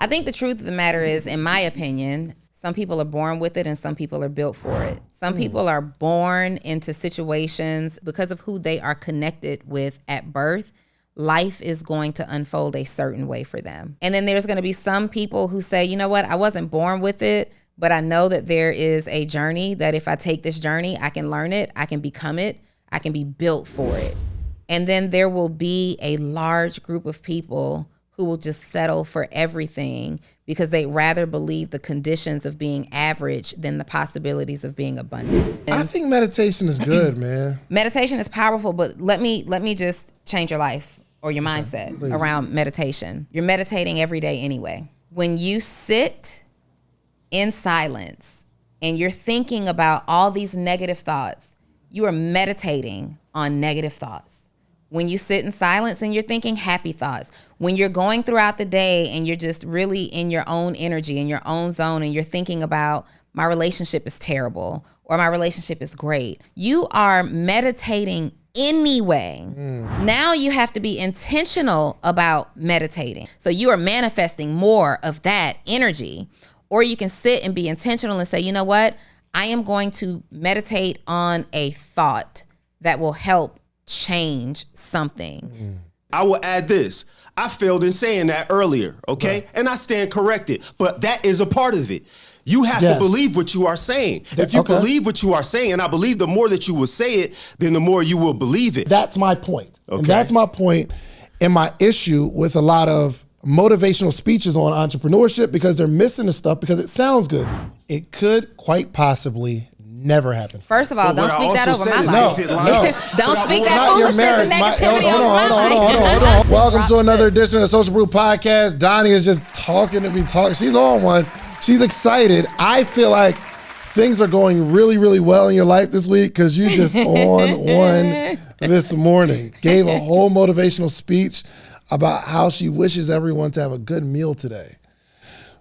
I think the truth of the matter is, in my opinion, some people are born with it and some people are built for it. Some people are born into situations because of who they are connected with at birth. Life is going to unfold a certain way for them. And then there's going to be some people who say, you know what, I wasn't born with it, but I know that there is a journey that if I take this journey, I can learn it, I can become it, I can be built for it. And then there will be a large group of people who will just settle for everything because they'd rather believe the conditions of being average than the possibilities of being abundant. I think meditation is good, man. Meditation is powerful, but let me just change your life or your mindset around meditation. You're meditating every day anyway. When you sit in silence and you're thinking about all these negative thoughts, you are meditating on negative thoughts. When you sit in silence and you're thinking happy thoughts, when you're going throughout the day and you're just really in your own energy, in your own zone, and you're thinking about my relationship is terrible or my relationship is great, you are meditating anyway. Now you have to be intentional about meditating. So you are manifesting more of that energy. Or you can sit and be intentional and say, you know what? I am going to meditate on a thought that will help change something. I will add this. I failed in saying that earlier, okay? Right. And I stand corrected, but that is a part of it. You have to believe what you are saying. If you believe what you are saying, and I believe the more that you will say it, then the more you will believe it. That's my point. Okay. And that's my point and my issue with a lot of motivational speeches on entrepreneurship, because they're missing the stuff because it sounds good. It could quite possibly never happen. First of all, don't speak that over my life. Don't speak that Not your foolishness marriage. and negativity over my life. Hold on. Welcome to another edition of the Social Brew Podcast. Donnie is just talking to me. She's on one. She's excited. I feel like things are going really, really well in your life this week because you just on one this morning. Gave a whole motivational speech about how she wishes everyone to have a good meal today,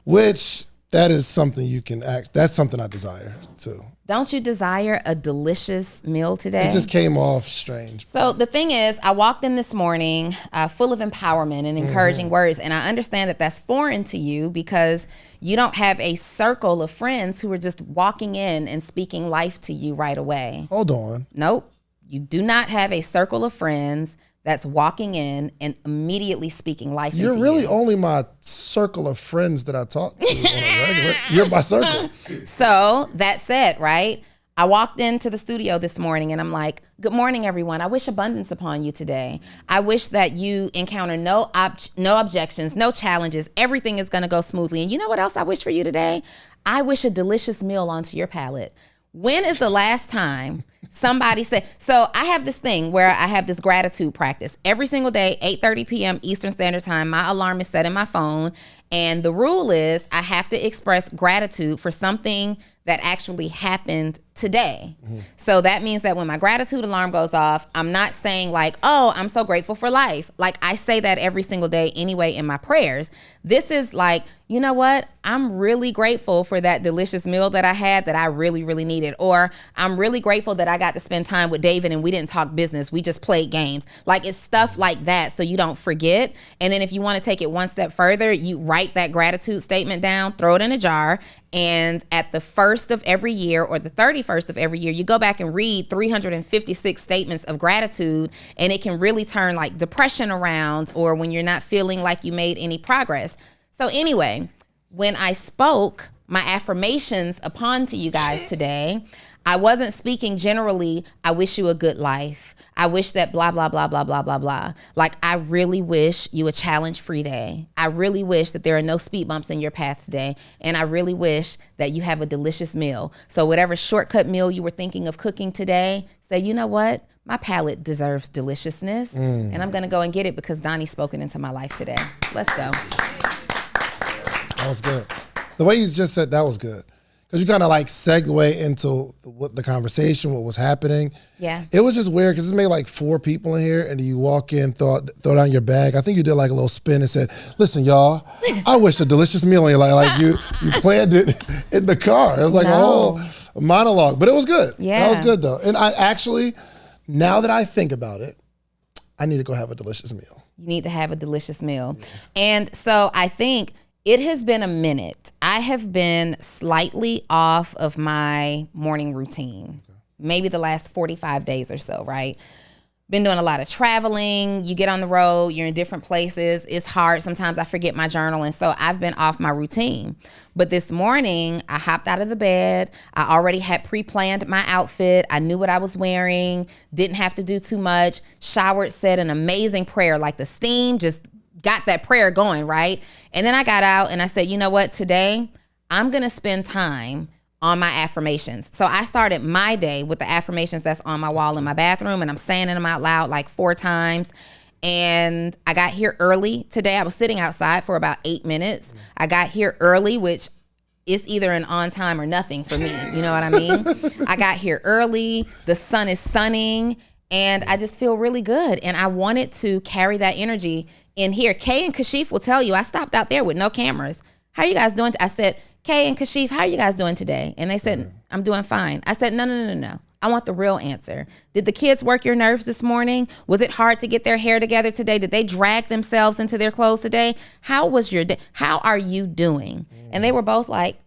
which that is something you can act. That's something I desire too. Don't you desire a delicious meal today? It just came off strange. So the thing is, I walked in this morning full of empowerment and encouraging words. And I understand that that's foreign to you because you don't have a circle of friends who are just walking in and speaking life to you right away. Hold on. Nope. You do not have a circle of friends that's walking in and immediately speaking life into you. You're really only my circle of friends that I talk to on a regular. You're my circle. So that said, right, I walked into the studio this morning and I'm like, good morning, everyone. I wish abundance upon you today. I wish that you encounter no objections, no challenges. Everything is going to go smoothly. And you know what else I wish for you today? I wish a delicious meal onto your palate. When is the last time somebody said, so I have this thing where I have this gratitude practice every single day, 8:30 p.m. Eastern Standard Time. My alarm is set in my phone. And the rule is I have to express gratitude for something that actually happened today. So that means that when my gratitude alarm goes off, I'm not saying like, oh, I'm so grateful for life. Like I say that every single day anyway in my prayers. This is like, you know what? I'm really grateful for that delicious meal that I had that I really, really needed. Or I'm really grateful that I got to spend time with David and we didn't talk business. We just played games. Like it's stuff like that so you don't forget. And then if you want to take it one step further, you write that gratitude statement down, throw it in a jar, and at the first of every year or the 31st of every year, you go back and read 356 statements of gratitude, and it can really turn like depression around or when you're not feeling like you made any progress. So anyway, when I spoke my affirmations upon to you guys today, I wasn't speaking generally, I wish you a good life. I wish that blah, blah, blah, blah, blah, blah, blah. Like, I really wish you a challenge-free day. I really wish that there are no speed bumps in your path today. And I really wish that you have a delicious meal. So whatever shortcut meal you were thinking of cooking today, say, you know what? My palate deserves deliciousness. And I'm going to go and get it because Donnie's spoken into my life today. Let's go. That was good. The way you just said that was good. Because you kind of like segue into the conversation, what was happening. Yeah. It was just weird because it's made like 4 people in here and you walk in, throw down your bag. I think you did like a little spin and said, listen, y'all, I wish a delicious meal on your life. Like you planned it in the car. It was like a whole monologue, but it was good. Yeah. That was good though. And I actually, now that I think about it, I need to go have a delicious meal. You need to have a delicious meal. And so I think It has been a minute. I have been slightly off of my morning routine, maybe the last 45 days or so, right? Been doing a lot of traveling. You get on the road, you're in different places. It's hard. Sometimes I forget my journal. And so I've been off my routine. But this morning, I hopped out of the bed. I already had pre-planned my outfit. I knew what I was wearing. Didn't have to do too much. Showered, said an amazing prayer. Like the steam just got that prayer going, right? And then I got out and I said, you know what? Today, I'm going to spend time on my affirmations. So I started my day with the affirmations that's on my wall in my bathroom, and I'm saying them out loud like 4 times. And I got here early today. I was sitting outside for about 8 minutes. I got here early, which is either an on time or nothing for me. You know what I mean? I got here early. The sun is sunning, and I just feel really good. And I wanted to carry that energy in here. Kay and Kashif will tell you, I stopped out there with no cameras. How are you guys doing? I said, Kay and Kashif, how are you guys doing today? And they said, I'm doing fine. I said, no. I want the real answer. Did the kids work your nerves this morning? Was it hard to get their hair together today? Did they drag themselves into their clothes today? How was your day? How are you doing? And they were both like,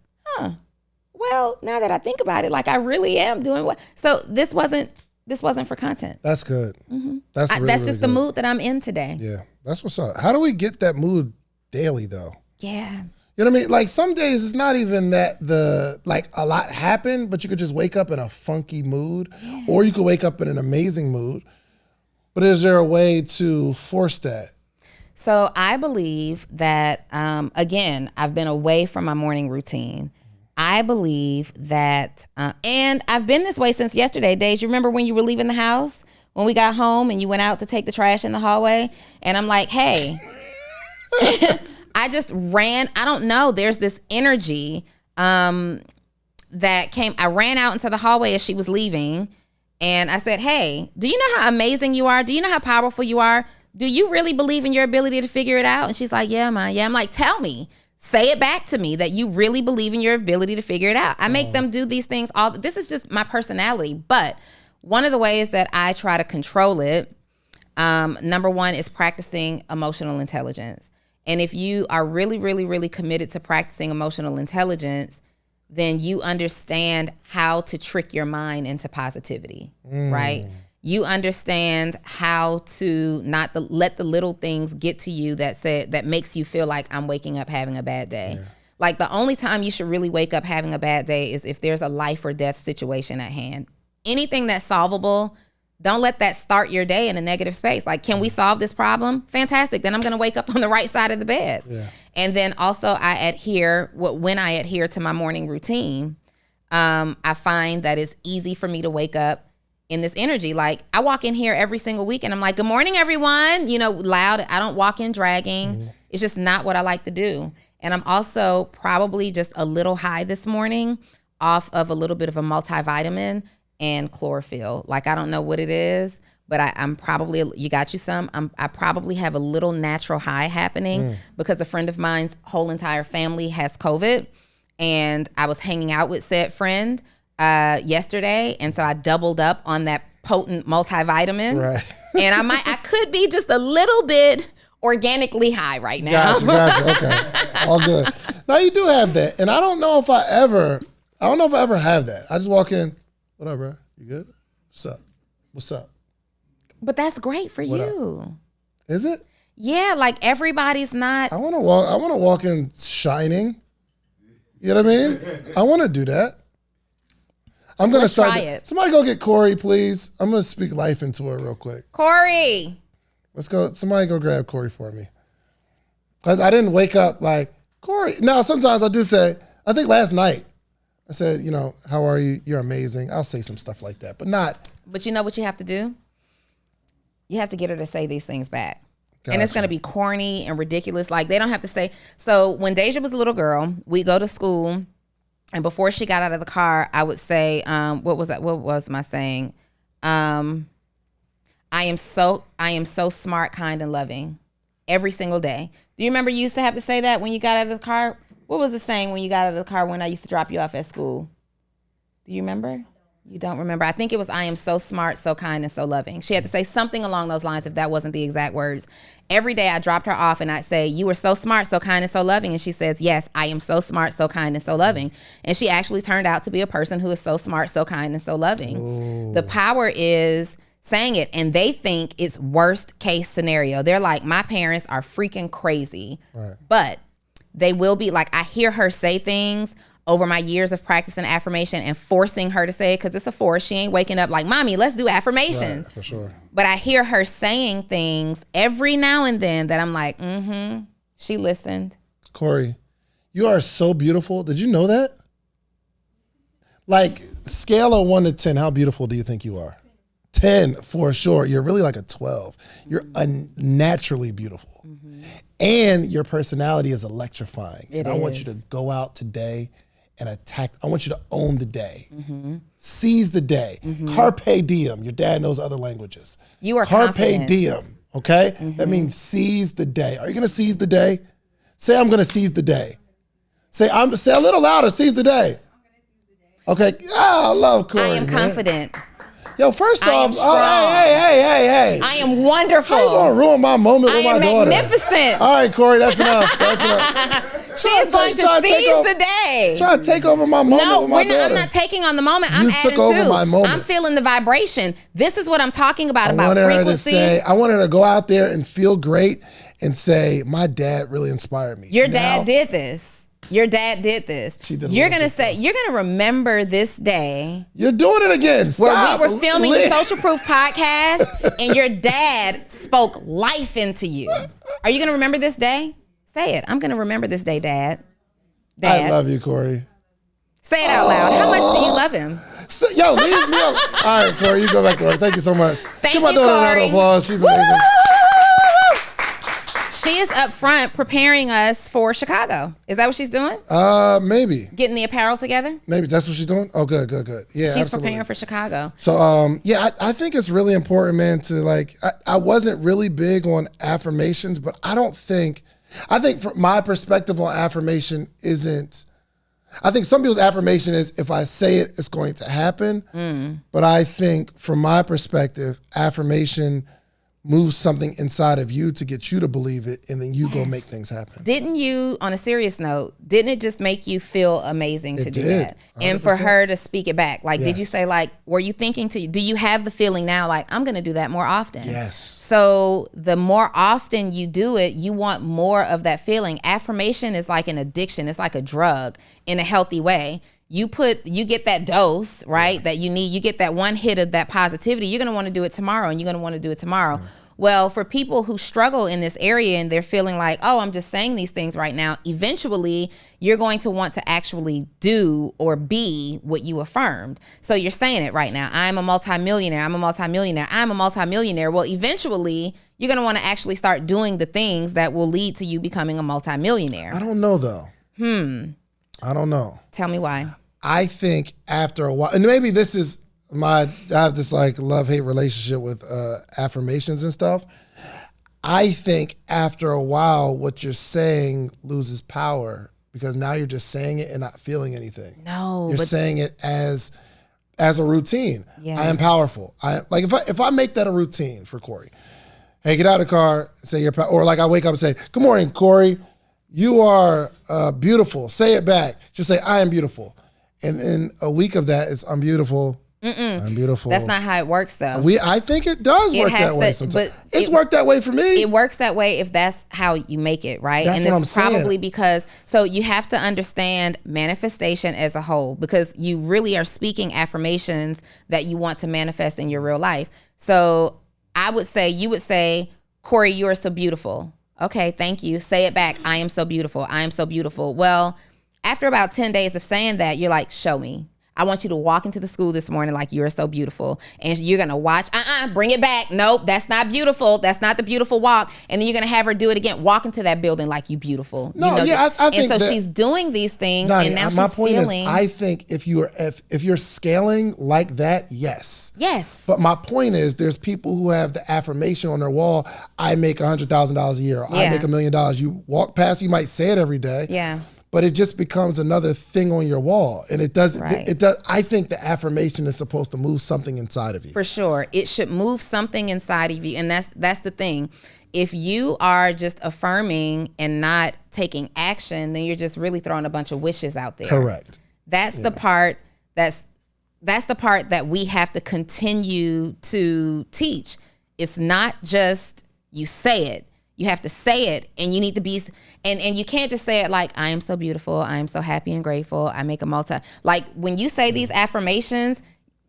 well, now that I think about it, like I really am doing well. So this wasn't for content. That's good. Mm-hmm. That's really, that's really just good. the mood that I'm in today. Yeah, that's what's up. How do we get that mood daily though? Yeah. You know what I mean? Like some days it's not even that a lot happened, but you could just wake up in a funky mood, or you could wake up in an amazing mood. But is there a way to force that? So I believe that, again, I've been away from my morning routine. I believe that, and I've been this way since yesterday. Days, you remember when you were leaving the house, when we got home and you went out to take the trash in the hallway? And I'm like, hey, I just ran. I don't know. There's this energy that came. I ran out into the hallway as she was leaving. And I said, hey, do you know how amazing you are? Do you know how powerful you are? Do you really believe in your ability to figure it out? And she's like, yeah, Ma. Yeah. I'm like, tell me. Say it back to me that you really believe in your ability to figure it out. I make them do these things. This is just my personality. But one of the ways that I try to control it, number one, is practicing emotional intelligence. And if you are really, really, really committed to practicing emotional intelligence, then you understand how to trick your mind into positivity, right? You understand how to not let the little things get to you that makes you feel like I'm waking up having a bad day. Yeah. Like the only time you should really wake up having a bad day is if there's a life or death situation at hand. Anything that's solvable, don't let that start your day in a negative space. Like, can we solve this problem? Fantastic. Then I'm going to wake up on the right side of the bed. Yeah. And then also when I adhere to my morning routine, I find that it's easy for me to wake up in this energy. Like I walk in here every single week and I'm like, good morning, everyone, loud. I don't walk in dragging. It's just not what I like to do. And I'm also probably just a little high this morning off of a little bit of a multivitamin and chlorophyll. Like, I don't know what it is, but I'm probably, you got you some? I probably have a little natural high happening because a friend of mine's whole entire family has COVID. And I was hanging out with said friend yesterday. And so I doubled up on that potent multivitamin. Right. And I could be just a little bit organically high right now. Gotcha. Okay. All good. Now you do have that. And I don't know if I ever have that. I just walk in. What up, bro? You good? What's up? But that's great for you. Up? Is it? Yeah, like everybody's not. I want to walk in shining. You know what I mean? I want to do that. I'm going to start. Try it. Somebody go get Corey, please. I'm going to speak life into her real quick. Corey. Let's go. Somebody go grab Corey for me. Because I didn't wake up like, Corey. Now, sometimes I do say, I think last night, I said, how are you? You're amazing. I'll say some stuff like that, but not. But you know what you have to do? You have to get her to say these things back. Gotcha. And it's going to be corny and ridiculous. Like, they don't have to say. So when Deja was a little girl, we go to school, and before she got out of the car, I would say, what was that? What was my saying? I am so smart, kind, and loving every single day. Do you remember you used to have to say that when you got out of the car? What was the saying when you got out of the car when I used to drop you off at school? Do you remember? You don't remember? I think it was, I am so smart, so kind, and so loving. She had to say something along those lines if that wasn't the exact words. Every day I dropped her off and I'd say, you were so smart, so kind, and so loving. And she says, yes, I am so smart, so kind, and so loving. And she actually turned out to be a person who is so smart, so kind, and so loving. Ooh. The power is saying it, and they think it's worst case scenario. They're like, my parents are freaking crazy. Right. But they will be like, I hear her say things over my years of practicing affirmation and forcing her to say it, because it's a force. She ain't waking up like, mommy, let's do affirmations. Right, for sure. But I hear her saying things every now and then that I'm like, she listened. Corey, you are so beautiful. Did you know that? Like, scale of 1 to 10, how beautiful do you think you are? 10 for sure. You're really like a 12. You're unnaturally beautiful. And your personality is electrifying. I want you to go out today and attack. I want you to own the day. Seize the day. Carpe diem. Your dad knows other languages. You are Carpe confident. diem, okay? That means seize the day. Are you gonna seize the day? Say, I'm gonna seize the day. Say a little louder, seize the day. Okay, I love Corey. I am confident. Yo, first off, hey. I am wonderful. How you gonna ruin my moment with my daughter? I am magnificent. All right, Corey, that's enough. That's enough. She is going to seize the day. Try to take over my moment with my daughter. I'm not taking on the moment. I'm adding took over my moment. I'm feeling the vibration. This is what I'm talking about frequency. I want her to go out there and feel great and say, my dad really inspired me. Your dad did this. Your dad did this. You're gonna remember this day. You're doing it again. Stop. Where we were filming the Social Proof podcast and your dad spoke life into you. Are you gonna remember this day? Say it. I'm gonna remember this day, Dad. I love you, Corey. Say it out loud. How much do you love him? Yo, leave me alone. All right, Corey, you go back to work. Thank you so much. Give my daughter a round of applause. She's amazing. She is up front preparing us for Chicago. Is that what she's doing? Maybe. Getting the apparel together? Maybe that's what she's doing? Oh, good. Yeah, she's preparing for Chicago. So, I think it's really important, man, to I wasn't really big on affirmations, but I think from my perspective on affirmation I think some people's affirmation is, if I say it, it's going to happen. But I think from my perspective, affirmation moves something inside of you to get you to believe it, and then you go make things happen. Didn't you, on a serious note, didn't it just make you feel amazing to do that? 100%. And for her to speak it back, did you say, were you thinking do you have the feeling now, I'm going to do that more often? Yes. So the more often you do it, you want more of that feeling. Affirmation is like an addiction. It's like a drug in a healthy way. You get that dose, right, that you need. You get that one hit of that positivity. You're going to want to do it tomorrow, and you're going to want to do it tomorrow. Well, for people who struggle in this area and they're feeling like, oh, I'm just saying these things right now, eventually you're going to want to actually do or be what you affirmed. So you're saying it right now. I'm a multimillionaire. I'm a multimillionaire. I'm a multimillionaire. Well, eventually you're going to want to actually start doing the things that will lead to you becoming a multimillionaire. I don't know, though. I don't know. Tell me why. I think after a while, and maybe this is I have this love-hate relationship with affirmations and stuff. I think after a while, what you're saying loses power, because now you're just saying it and not feeling anything. No, you're saying it as a routine. Yeah. I am powerful. If I make that a routine for Corey, hey, get out of the car, say you're or I wake up and say, good morning, Corey, you are beautiful. Say it back. Just say, I am beautiful. And then a week of that is, I'm beautiful. I'm beautiful. That's not how it works, though. I think it does work that way sometimes. But it's worked that way for me. It works that way if that's how you make it, right? That's what I'm saying. Probably because, so you have to understand manifestation as a whole, because you really are speaking affirmations that you want to manifest in your real life. So you would say, Corey, you are so beautiful. Okay, thank you. Say it back. I am so beautiful. I am so beautiful. Well, after about 10 days of saying that, you're like, show me. I want you to walk into the school this morning like you're so beautiful. And you're going to watch, bring it back. Nope, that's not beautiful. That's not the beautiful walk. And then you're going to have her do it again. Walk into that building like you beautiful. No, I think and so she's doing these things, Donni, and now my she's point feeling. Is, I think if you're scaling like that, yes. Yes. But my point is, there's people who have the affirmation on their wall, I make $100,000 a year. Or I make $1 million. You walk past, you might say it every day. Yeah. but it just becomes another thing on your wall. And it does. I think the affirmation is supposed to move something inside of you. For sure. It should move something inside of you. And that's the thing. If you are just affirming and not taking action, then you're just really throwing a bunch of wishes out there. Correct. That's the part that's the part that we have to continue to teach. It's not just you say it. You have to say it, and you need to be, and you can't just say it like, I am so beautiful, I am so happy and grateful, I make like when you say these affirmations,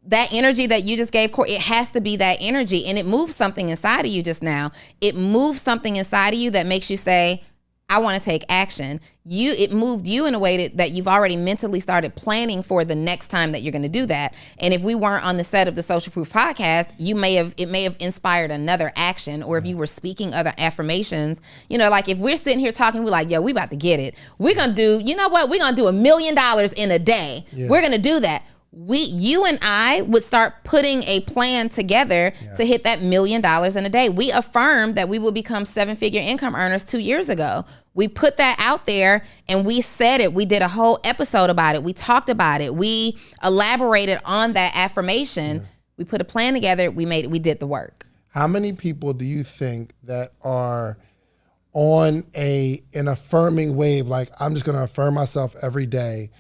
that energy that you just gave, it has to be that energy, and it moves something inside of you just now. It moves something inside of you that makes you say, I want to take action. It moved you in a way that you've already mentally started planning for the next time that you're going to do that. And if we weren't on the set of the Social Proof podcast, it may have inspired another action. Or if you were speaking other affirmations, like if we're sitting here talking, we're like, yo, we about to get it. We're going to do, you know what? We're going to do $1 million in a day. Yeah. We're going to do that. You and I would start putting a plan together to hit that $1 million in a day. We affirmed that we will become 7-figure income earners 2 years ago. We put that out there and we said it. We did a whole episode about it. We talked about it. We elaborated on that affirmation. Yeah. We put a plan together. We did the work. How many people do you think that are on an affirming wave, like I'm just going to affirm myself every day,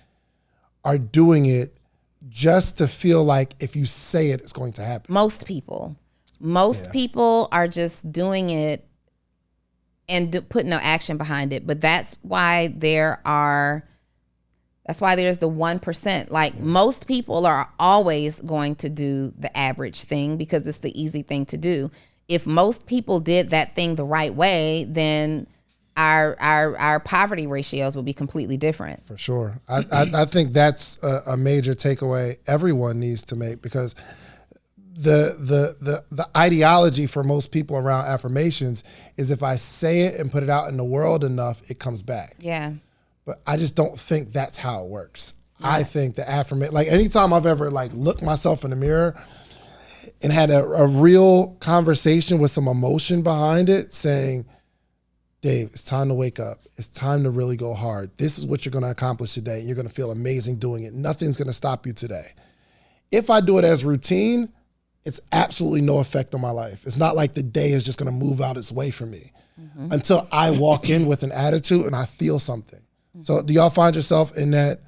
are doing it just to feel like if you say it, it's going to happen? Most people are just doing it and putting no action behind it. But that's why there's the 1%. Like most people are always going to do the average thing because it's the easy thing to do. If most people did that thing the right way, then our poverty ratios will be completely different. For sure. I think that's a major takeaway everyone needs to make, because the ideology for most people around affirmations is if I say it and put it out in the world enough, it comes back. Yeah. But I just don't think that's how it works. I think the affirmation, like anytime I've ever looked myself in the mirror and had a real conversation with some emotion behind it, saying, Dave, it's time to wake up. It's time to really go hard. This is what you're going to accomplish today. You're going to feel amazing doing it. Nothing's going to stop you today. If I do it as routine, it's absolutely no effect on my life. It's not like the day is just going to move out its way for me until I walk in with an attitude and I feel something. So do y'all find yourself in that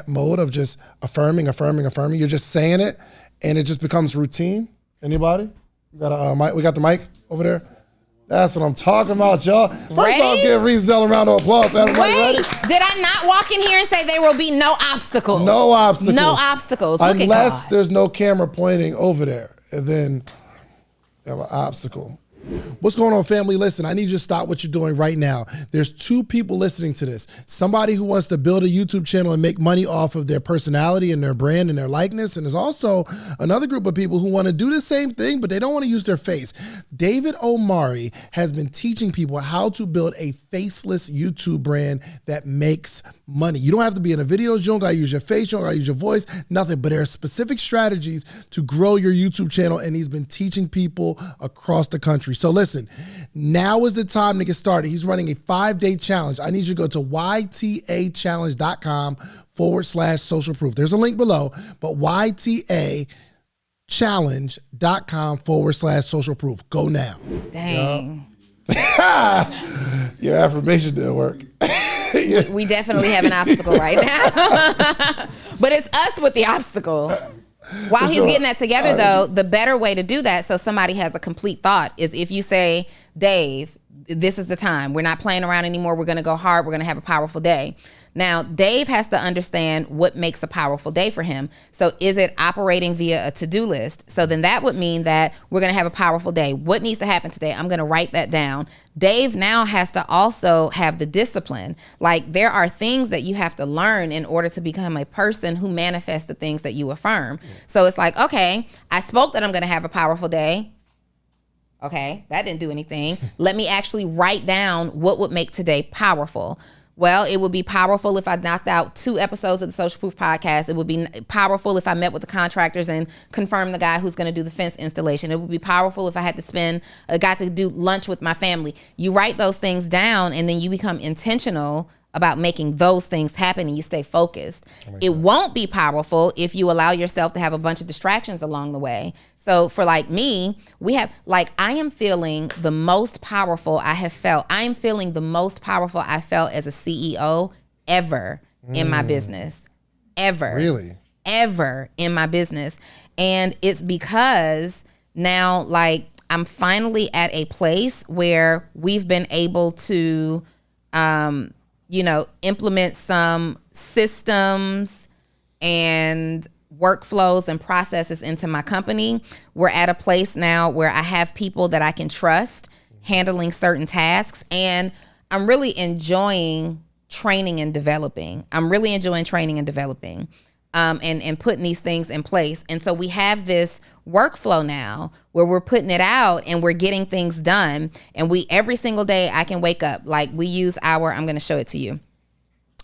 mode of just affirming? You're just saying it and it just becomes routine? Anybody? We got a mic. We got the mic over there. That's what I'm talking about, y'all. First of all, give Rizel a round of applause. Wait, did I not walk in here and say there will be no obstacles? No obstacles. No obstacles. Unless there's no camera pointing over there, and then you have an obstacle. What's going on, family? Listen, I need you to stop what you're doing right now. There's 2 people listening to this. Somebody who wants to build a YouTube channel and make money off of their personality and their brand and their likeness. And there's also another group of people who want to do the same thing, but they don't want to use their face. David Omari has been teaching people how to build a faceless YouTube brand that makes money. You don't have to be in the videos. You don't got to use your face. You don't got to use your voice, nothing. But there are specific strategies to grow your YouTube channel, and he's been teaching people across the country. So listen, now is the time to get started. He's running a 5-day challenge. I need you to go to ytachallenge.com/social proof. There's a link below, but ytachallenge.com/social proof. Go now. Dang. Your affirmation didn't work. We definitely have an obstacle right now. But it's us with the obstacle. While he's getting that together, though, the better way to do that so somebody has a complete thought is if you say, Dave, this is the time. We're not playing around anymore. We're going to go hard. We're going to have a powerful day. Now, Dave has to understand what makes a powerful day for him. So is it operating via a to-do list? So then that would mean that we're going to have a powerful day. What needs to happen today? I'm going to write that down. Dave now has to also have the discipline. Like there are things that you have to learn in order to become a person who manifests the things that you affirm. So it's like, okay, I spoke that I'm going to have a powerful day. Okay, that didn't do anything. Let me actually write down what would make today powerful. Well, it would be powerful if I knocked out 2 episodes of the Social Proof podcast. It would be powerful if I met with the contractors and confirmed the guy who's going to do the fence installation. It would be powerful if I had to got to do lunch with my family. You write those things down and then you become intentional about making those things happen and you stay focused. It won't be powerful if you allow yourself to have a bunch of distractions along the way. So for like me, we have like, I am feeling the most powerful I have felt. I am feeling the most powerful I felt as a CEO ever in my business. Ever. Really? Ever in my business. And it's because now like I'm finally at a place where we've been able to, implement some systems and workflows and processes into my company. We're at a place now where I have people that I can trust handling certain tasks, and I'm really enjoying training and developing. And putting these things in place. And so we have this workflow now where we're putting it out and we're getting things done. And every single day I can wake up, like we use I'm going to show it to you.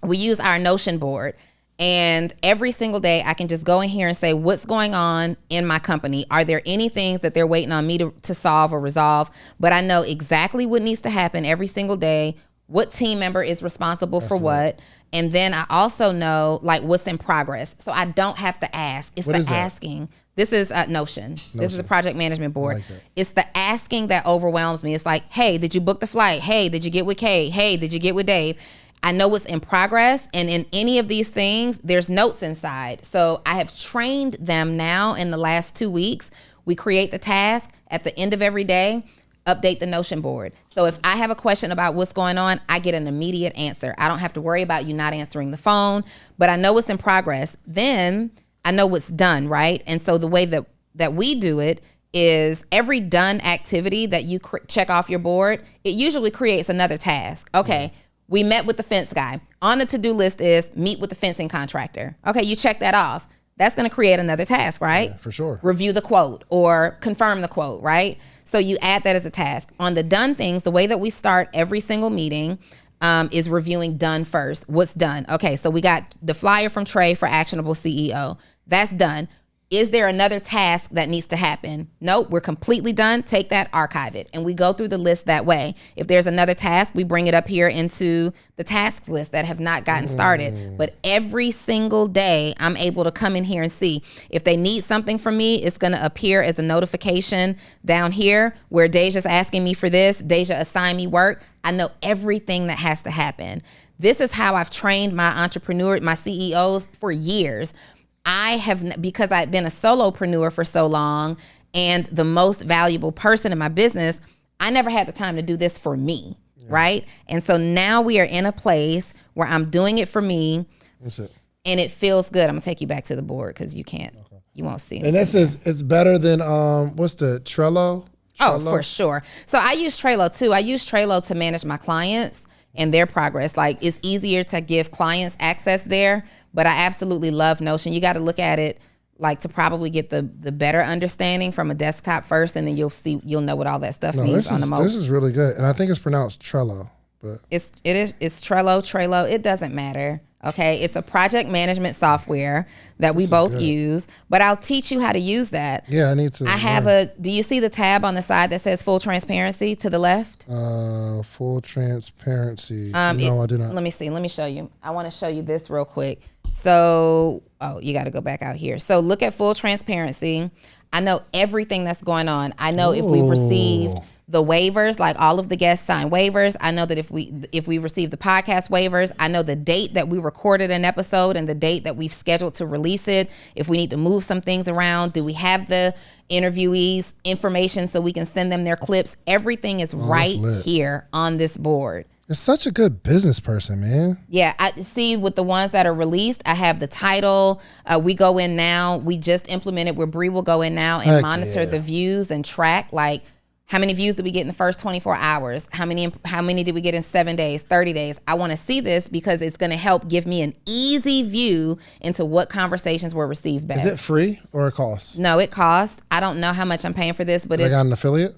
We use our Notion board. And every single day I can just go in here and say, what's going on in my company? Are there any things that they're waiting on me to solve or resolve? But I know exactly what needs to happen every single day, what team member is responsible for what. And then I also know like what's in progress. So I don't have to ask. It's the asking. This is Notion. This is a project management board. Like it's the asking that overwhelms me. It's like, hey, did you book the flight? Hey, did you get with Kay? Hey, did you get with Dave? I know what's in progress. And in any of these things, there's notes inside. So I have trained them now in the last 2 weeks. We create the task at the end of every day. Update the Notion board. So if I have a question about what's going on, I get an immediate answer. I don't have to worry about you not answering the phone, but I know what's in progress. Then I know what's done, right? And so the way that we do it is every done activity that you check off your board, it usually creates another task. Okay, we met with the fence guy. On the to-do list is meet with the fencing contractor. Okay, you check that off. That's going to create another task, right? Yeah, for sure. Review the quote or confirm the quote, right? So you add that as a task. On the done things, the way that we start every single meeting is reviewing done first. What's done? Okay, so we got the flyer from Trey for Actionable CEO. That's done. Is there another task that needs to happen? Nope, we're completely done. Take that, archive it. And we go through the list that way. If there's another task, we bring it up here into the tasks list that have not gotten started. But every single day, I'm able to come in here and see. If they need something from me, it's going to appear as a notification down here where Deja's asking me for this. Deja assigned me work. I know everything that has to happen. This is how I've trained my CEOs for years. I have, because I've been a solopreneur for so long and the most valuable person in my business, I never had the time to do this for me, right? And so now we are in a place where I'm doing it for me. That's it. And it feels good. I'm gonna take you back to the board because you won't see it. And this is, it's better than, what's the Trello? Oh, for sure. So I use Trello too. I use Trello to manage my clients and their progress. Like it's easier to give clients access there, but I absolutely love Notion. You got to look at it like to probably get the better understanding from a desktop first, and then you'll know what all that stuff means on the most. This is really good, and I think it's pronounced Trello, but it's Trello. It doesn't matter. Okay, it's a project management software that we both use, but I'll teach you how to use that. Yeah, I need to. I have do you see the tab on the side that says full transparency to the left? Full transparency. No, I do not. Let me see. Let me show you. I want to show you this real quick. So, you got to go back out here. So look at full transparency. I know everything that's going on. I know if we received the waivers, like all of the guests sign waivers. I know that if we receive the podcast waivers, I know the date that we recorded an episode and the date that we've scheduled to release it. If we need to move some things around, do we have the interviewees information so we can send them their clips? Everything is right here on this board. You're such a good business person, man. Yeah, I see with the ones that are released, I have the title. We go in now. We just implemented where Bree will go in now and monitor the views and track like how many views did we get in the first 24 hours? How many did we get in 7 days, 30 days? I want to see this because it's going to help give me an easy view into what conversations were received best. Is it free or it costs? No, it costs. I don't know how much I'm paying for this, but I got an affiliate?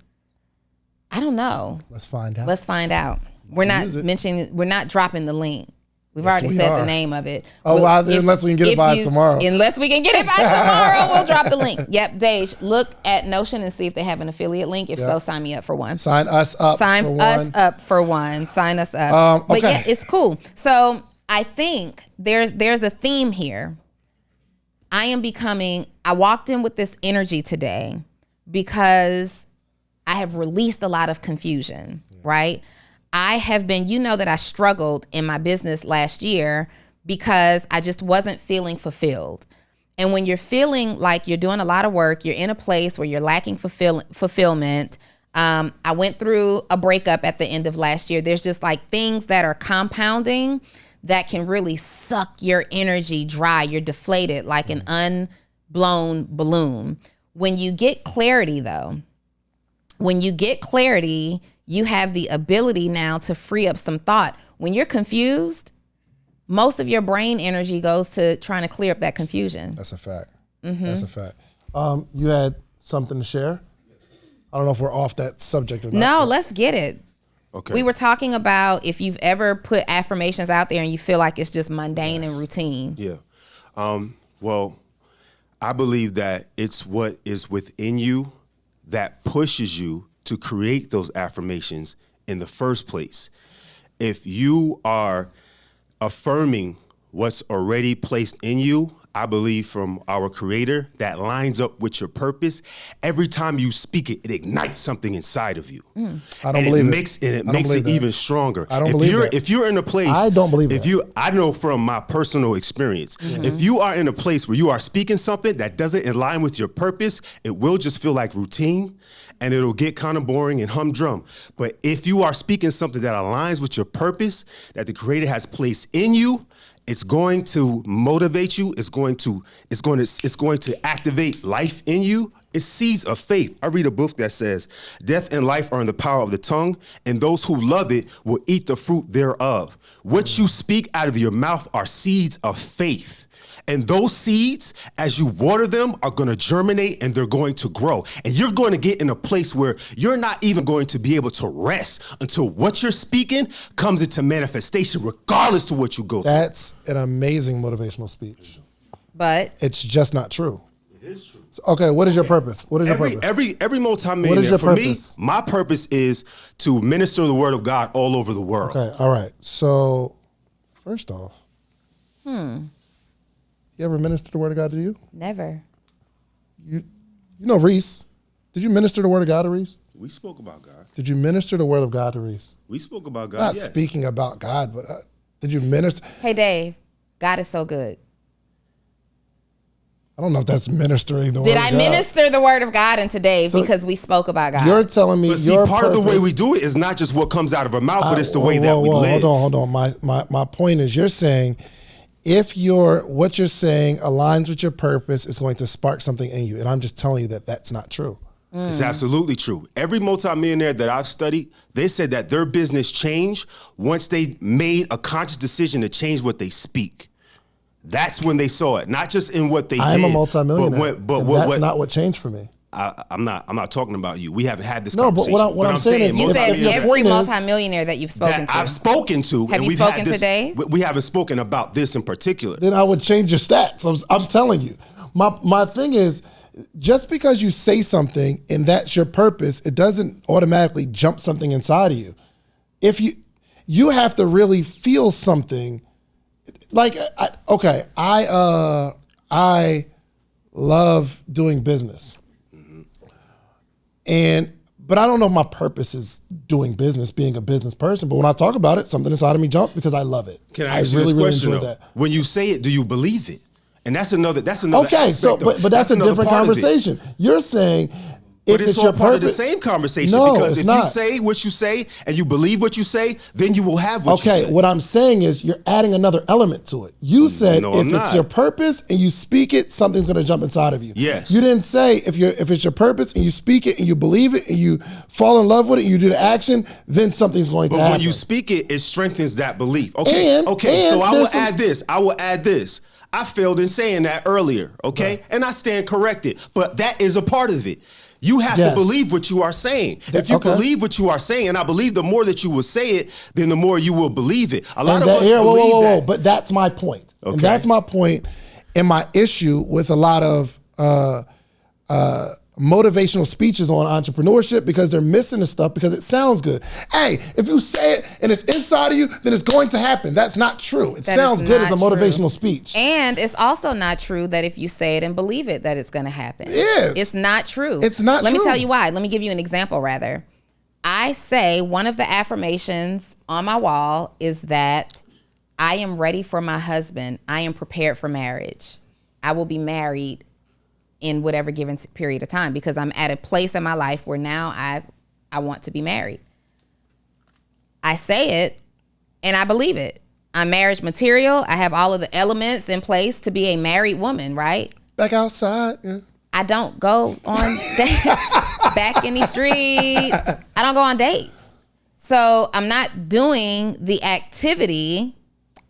I don't know. Let's find out. We're not mentioning, we're not dropping the link. We've already said the name of it. Oh, unless we can get it by tomorrow. Unless we can get it by tomorrow, we'll drop the link. Yep, Dej, look at Notion and see if they have an affiliate link. If so, sign me up for one. Sign us up for one. Sign us up. Okay. But yeah, it's cool. So I think there's a theme here. I walked in with this energy today because I have released a lot of confusion, right? I have been, that I struggled in my business last year because I just wasn't feeling fulfilled. And when you're feeling like you're doing a lot of work, you're in a place where you're lacking fulfillment. I went through a breakup at the end of last year. There's just like things that are compounding that can really suck your energy dry. You're deflated like an unblown balloon. When you get clarity, though, you have the ability now to free up some thought. When you're confused, most of your brain energy goes to trying to clear up that confusion. That's a fact. Mm-hmm. That's a fact. You had something to share? I don't know if we're off that subject or not. No, let's get it. Okay. We were talking about if you've ever put affirmations out there and you feel like it's just mundane and routine. Yeah. Well, I believe that it's what is within you that pushes you to create those affirmations in the first place. If you are affirming what's already placed in you, I believe from our Creator, that lines up with your purpose. Every time you speak it, it ignites something inside of you. I don't believe it. And it makes it even stronger. I don't believe that. If you're in a place, I don't believe that. I know from my personal experience, if you are in a place where you are speaking something that doesn't align with your purpose, it will just feel like routine and it'll get kind of boring and humdrum. But if you are speaking something that aligns with your purpose, that the Creator has placed in you, it's going to motivate you. It's going to activate life in you. It's seeds of faith. I read a book that says, "Death and life are in the power of the tongue, and those who love it will eat the fruit thereof." What you speak out of your mouth are seeds of faith. And those seeds, as you water them, are going to germinate and they're going to grow. And you're going to get in a place where you're not even going to be able to rest until what you're speaking comes into manifestation, regardless to what you go through. That's an amazing motivational speech. But it's just not true. It is true. So, okay, what is your purpose? What is your purpose? Every multimillionaire, for me, my purpose is to minister the word of God all over the world. Okay, all right. So, first off, you ever minister the word of God to you? Never. You know Reese. Did you minister the word of God to Reese? We spoke about God. Did you minister the word of God to Reese? We spoke about God, Not yes. speaking about God, but did you minister? Hey, Dave, God is so good. I don't know if that's ministering the word of God. Did I minister the word of God into Dave because we spoke about God? You're telling me your part of the way we do it is not just what comes out of our mouth, but it's the way that we live. Hold on. My point is you're saying if what you're saying aligns with your purpose, it's going to spark something in you. And I'm just telling you that that's not true. It's absolutely true. Every multimillionaire that I've studied, they said that their business changed once they made a conscious decision to change what they speak. That's when they saw it, not just in what they did. I'm a multimillionaire, but that's not what changed for me. I'm not talking about you. We haven't had this conversation. No, but what I'm saying is, you said every multimillionaire that you've spoken to. I've spoken to. Have you spoken today? We haven't spoken about this in particular. Then I would change your stats. I'm telling you. My thing is, just because you say something and that's your purpose, it doesn't automatically jump something inside of you. If you have to really feel something. Like, I love doing business. But I don't know if my purpose is doing business, being a business person. But when I talk about it, something inside of me jumps because I love it. Can I ask you this question, though? When you say it, do you believe it? And that's another okay, aspect but that's a different conversation. You're saying but it's all part of the same conversation. No, because if you say what you say and you believe what you say, then you will have what you say. Okay, what I'm saying is you're adding another element to it. You said if it's your purpose and you speak it, something's going to jump inside of you. Yes. You didn't say if it's your purpose and you speak it and you believe it and you fall in love with it and you do the action, then something's going to happen. But when you speak it, it strengthens that belief. Okay, so I will add this. I failed in saying that earlier, okay? And I stand corrected, but that is a part of it. You have to believe what you are saying. If you believe what you are saying, and I believe the more that you will say it, then the more you will believe it. A lot of us believe that. But that's my point. Okay. And that's my point and my issue with a lot of motivational speeches on entrepreneurship, because they're missing the stuff because it sounds good. Hey, if you say it and it's inside of you, then it's going to happen. That's not true. It sounds good as a motivational speech. And it's also not true that if you say it and believe it, that it's going to happen. Yeah. It's not true. It's not true. Let me tell you why. Let me give you an example, rather. I say one of the affirmations on my wall is that I am ready for my husband. I am prepared for marriage. I will be married in whatever given period of time, because I'm at a place in my life where now I want to be married. I say it and I believe it. I'm marriage material. I have all of the elements in place to be a married woman, right? Back outside. Yeah. I don't go on back in the street. I don't go on dates. So I'm not doing the activity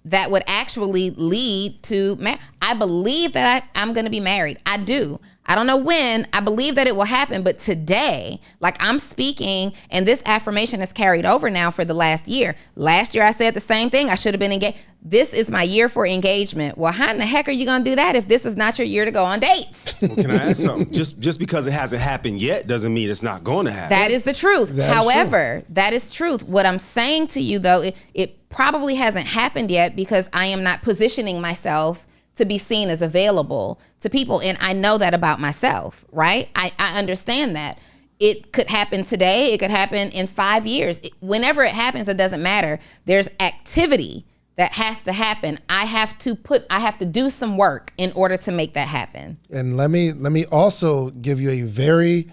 that would actually lead to marriage. I believe that I'm going to be married. I do. I don't know when. I believe that it will happen. But today, like I'm speaking, and this affirmation is carried over now for the last year. Last year, I said the same thing. I should have been engaged. This is my year for engagement. Well, how in the heck are you going to do that if this is not your year to go on dates? Well, can I add something? Just because it hasn't happened yet doesn't mean it's not going to happen. That is the truth. However, that is truth. What I'm saying to you, though, it probably hasn't happened yet because I am not positioning myself to be seen as available to people. And I know that about myself, right? I understand that. It could happen today. It could happen in 5 years. Whenever it happens, it doesn't matter. There's activity that has to happen. I have to do some work in order to make that happen. And let me also give you a very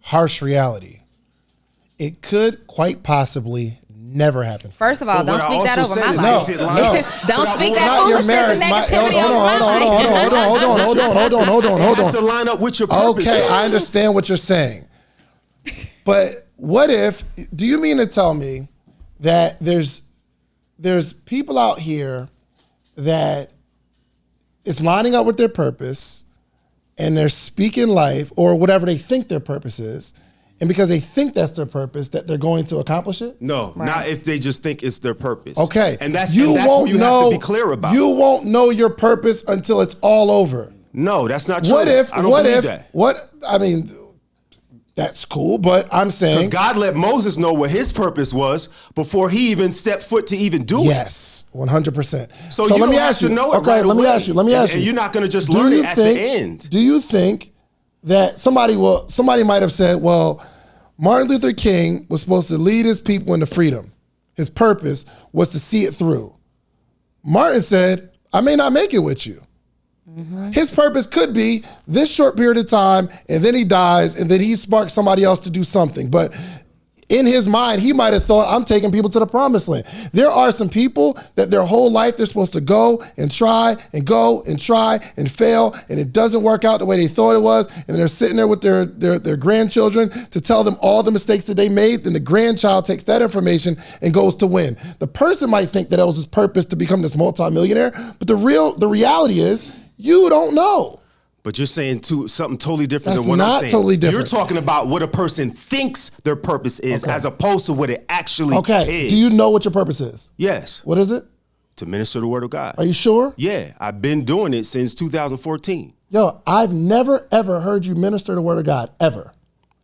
harsh reality. It could quite possibly never happen. First of all, don't speak that over my life. Don't speak that foolishness and negativity over my life. Hold on. It has to line up with your purpose. Okay, I understand what you're saying. But what if, do you mean to tell me that there's people out here that it's lining up with their purpose and they're speaking life or whatever they think their purpose is, and because they think that's their purpose, that they're going to accomplish it? No, not if they just think it's their purpose. Okay. And that's what you have to be clear about. You won't know your purpose until it's all over. No, that's not true. I mean, that's cool, but I'm saying, because God let Moses know what his purpose was before he even stepped foot to even do it. Yes, 100%. So you let me don't ask have you. to know it Okay, right let me away. ask you. And you're not going to just learn it at the end. Do you think that somebody might have said, well, Martin Luther King was supposed to lead his people into freedom. His purpose was to see it through. Martin said, I may not make it with you. Mm-hmm. His purpose could be this short period of time, and then he dies, and then he sparks somebody else to do something. But in his mind, he might have thought, I'm taking people to the promised land. There are some people that their whole life they're supposed to go and try and go and try and fail, and it doesn't work out the way they thought it was, and they're sitting there with their grandchildren to tell them all the mistakes that they made. Then the grandchild takes that information and goes to win. The person might think that it was his purpose to become this multimillionaire, but the reality is you don't know. But you're saying something totally different That's than what I'm saying. not totally different. You're talking about what a person thinks their purpose is, as opposed to what it actually is. Do you know what your purpose is? Yes. What is it? To minister the word of God. Are you sure? Yeah, I've been doing it since 2014. Yo, I've never, ever heard you minister the word of God, ever.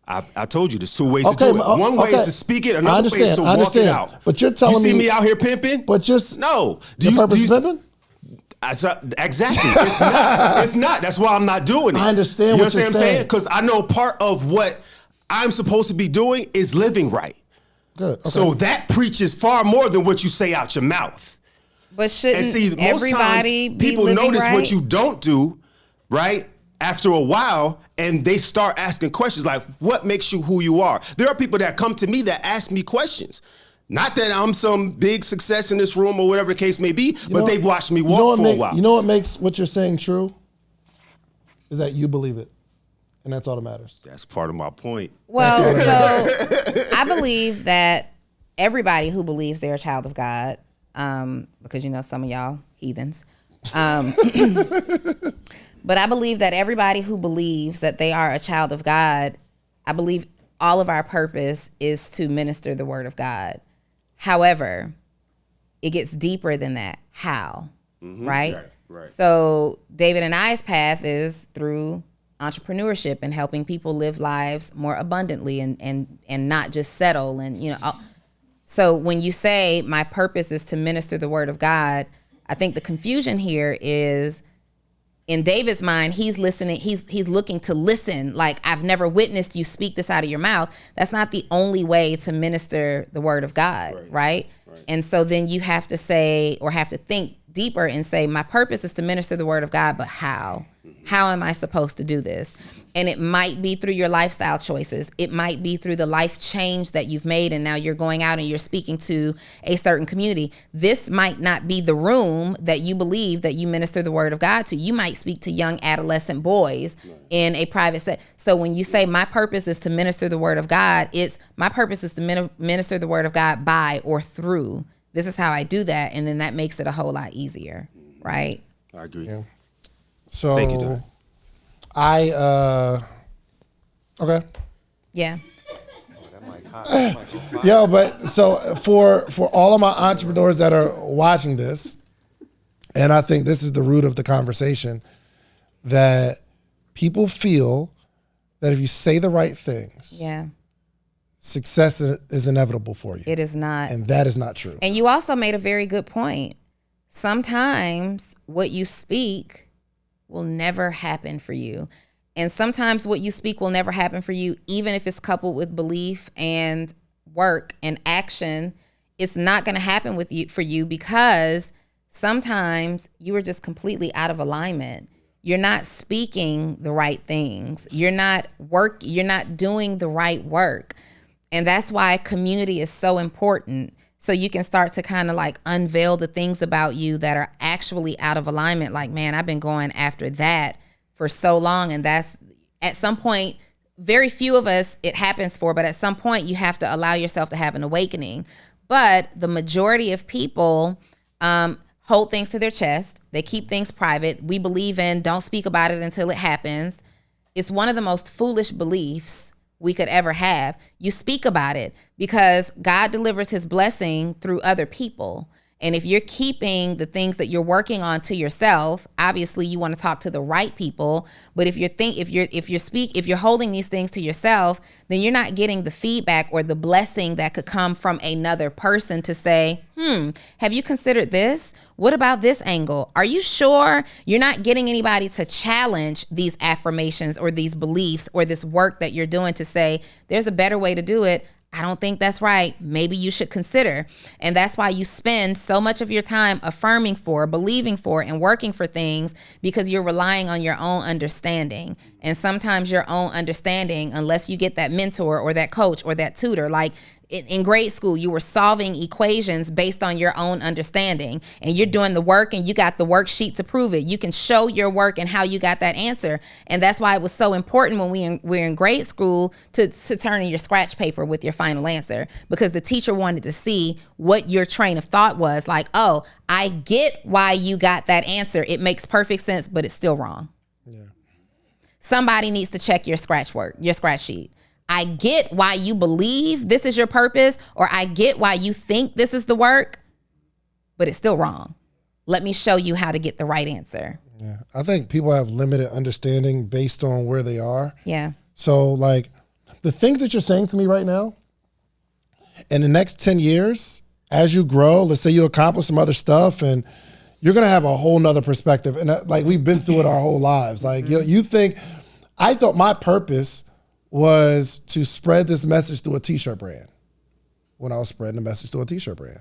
I told you there's two ways to do it. One way is to speak it, another way is to walk it out. But you're telling me... You see me out here pimping? But just... No. Your purpose is pimping? Exactly. It's not. That's why I'm not doing it. I understand what you're saying. Because I know part of what I'm supposed to be doing is living right. Good. Okay. So that preaches far more than what you say out your mouth. But shouldn't everybody be people living notice right? what you don't do, right? After a while, and they start asking questions like, what makes you who you are? There are people that come to me that ask me questions. Not that I'm some big success in this room or whatever the case may be, but they've watched me walk for a while. You know what makes what you're saying true? Is that you believe it. And that's all that matters. That's part of my point. Well, so I believe that everybody who believes they're a child of God, because you know some of y'all heathens, but I believe that everybody who believes that they are a child of God I believe all of our purpose is to minister the word of God. However, it gets deeper than that. How? Right? Right. So David and I's path is through entrepreneurship and helping people live lives more abundantly and not just settle. And, so when you say my purpose is to minister the word of God, I think the confusion here is in David's mind, he's listening. He's looking to listen. Like, I've never witnessed you speak this out of your mouth. That's not the only way to minister the word of God. Right. And so then you have to say, or have to think deeper and say, my purpose is to minister the word of God, but how? How am I supposed to do this? And it might be through your lifestyle choices. It might be through the life change that you've made, and now you're going out and you're speaking to a certain community. This might not be the room that you believe that you minister the word of God to. You might speak to young adolescent boys in a private set. So when you say my purpose is to minister the word of God, it's my purpose is to minister the word of God by or through. This is how I do that, and then that makes it a whole lot easier, right? I agree. Yeah. So thank you, Don. Okay. Yeah. Yo, but so for all of my entrepreneurs that are watching this, and I think this is the root of the conversation, that people feel that if you say the right things, success is inevitable for you. It is not. And that is not true. And you also made a very good point. Sometimes what you speak will never happen for you. And sometimes what you speak will never happen for you, even if it's coupled with belief and work and action. It's not going to happen for you because sometimes you are just completely out of alignment. You're not speaking the right things. You're not doing the right work. And that's why community is so important. So you can start to kind of like unveil the things about you that are actually out of alignment. Like, man, I've been going after that for so long. And that's at some point, very few of us it happens for, but at some point you have to allow yourself to have an awakening. But the majority of people hold things to their chest. They keep things private. We believe in don't speak about it until it happens. It's one of the most foolish beliefs we could ever have. You speak about it because God delivers his blessing through other people. And if you're keeping the things that you're working on to yourself, obviously you want to talk to the right people. But if you're holding these things to yourself, then you're not getting the feedback or the blessing that could come from another person to say, have you considered this? What about this angle? Are you sure? You're not getting anybody to challenge these affirmations or these beliefs or this work that you're doing to say, there's a better way to do it. I don't think that's right. Maybe you should consider. And that's why you spend so much of your time affirming for, believing for, and working for things because you're relying on your own understanding. And sometimes your own understanding, unless you get that mentor or that coach or that tutor, like in grade school, you were solving equations based on your own understanding, and you're doing the work and you got the worksheet to prove it. You can show your work and how you got that answer. And that's why it was so important when we're in grade school to turn in your scratch paper with your final answer, because the teacher wanted to see what your train of thought was. Like, oh, I get why you got that answer. It makes perfect sense, but it's still wrong. Yeah. Somebody needs to check your scratch sheet. I get why you believe this is your purpose, or I get why you think this is the work, but it's still wrong. Let me show you how to get the right answer. Yeah, I think people have limited understanding based on where they are. Yeah. So like the things that you're saying to me right now, in the next 10 years, as you grow, let's say you accomplish some other stuff and you're going to have a whole nother perspective. And like we've been through it our whole lives. Like you think, I thought my purpose was to spread this message through a t-shirt brand when I was spreading the message to a t-shirt brand.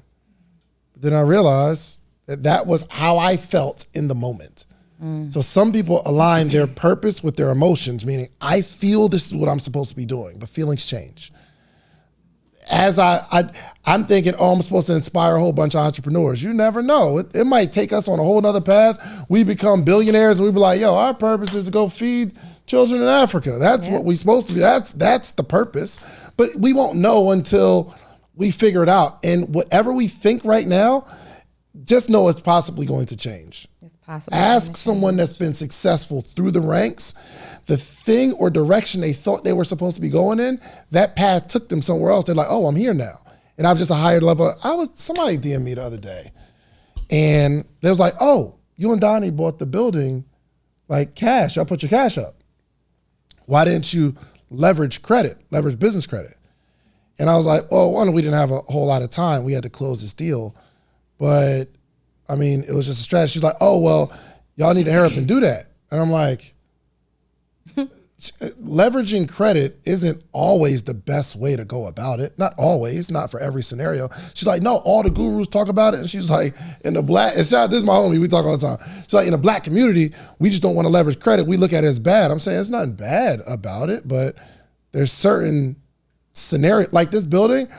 But then I realized that was how I felt in the moment. So some people align their purpose with their emotions, meaning I feel this is what I'm supposed to be doing, but feelings change. As I'm thinking, oh, I'm supposed to inspire a whole bunch of entrepreneurs. You never know. It might take us on a whole nother path. We become billionaires and we be like, yo, our purpose is to go feed children in Africa. That's what we're supposed to be. That's the purpose. But we won't know until we figure it out. And whatever we think right now, just know it's possibly going to change. Ask someone that's been successful through the ranks, the thing or direction they thought they were supposed to be going in, that path took them somewhere else. They're like, oh, I'm here now. And I'm just a higher level. Somebody DM'd me the other day. And they was like, oh, you and Donni bought the building like cash. Y'all put your cash up. Why didn't you leverage business credit? And I was like, oh, one, we didn't have a whole lot of time. We had to close this deal. But I mean, it was just a strategy. She's like, oh, well, y'all need to hurry up and do that. And I'm like, leveraging credit isn't always the best way to go about it. Not always, not for every scenario. She's like, no, all the gurus talk about it. And she's like, this is my homie, we talk all the time. She's like, in the black community, we just don't want to leverage credit. We look at it as bad. I'm saying there's nothing bad about it, but there's certain scenarios, like this building,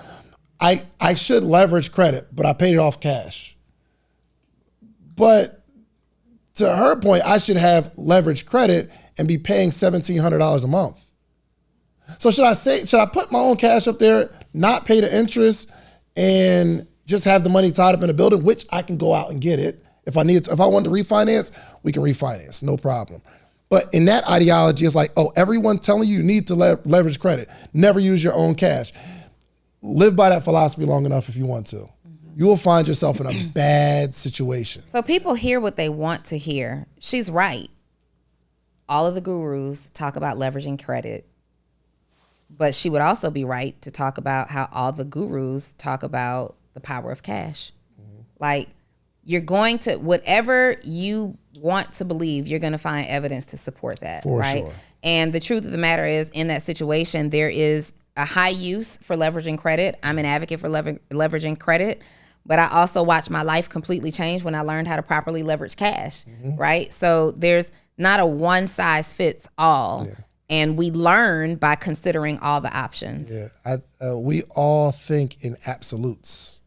I should leverage credit, but I paid it off cash. But to her point, I should have leverage credit and be paying $1,700 a month. So should I put my own cash up there, not pay the interest, and just have the money tied up in a building, which I can go out and get it. If I want to refinance, we can refinance, no problem. But in that ideology, it's like, oh, everyone telling you need to leverage credit. Never use your own cash. Live by that philosophy long enough if you want to. You will find yourself in a bad situation. So people hear what they want to hear. She's right. All of the gurus talk about leveraging credit, but she would also be right to talk about how all the gurus talk about the power of cash. Mm-hmm. Like, you're going to, whatever you want to believe, you're going to find evidence to support that, right? Sure. And the truth of the matter is, in that situation, there is a high use for leveraging credit. I'm an advocate for leveraging credit, but I also watched my life completely change when I learned how to properly leverage cash, right? So there's not a one size fits all. Yeah. And we learn by considering all the options. Yeah, we all think in absolutes.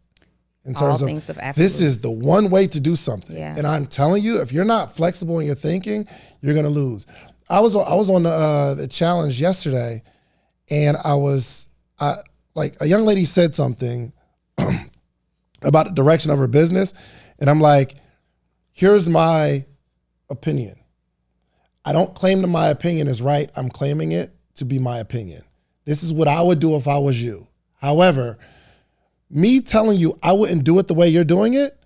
In terms of this is the one way to do something. Yeah. And I'm telling you, if you're not flexible in your thinking, you're gonna lose. I was on the challenge yesterday, and like a young lady said something about the direction of her business, and I'm like, here's my opinion. I don't claim that my opinion is right. I'm claiming it to be my opinion. This is what I would do if I was you. However, me telling you I wouldn't do it the way you're doing it,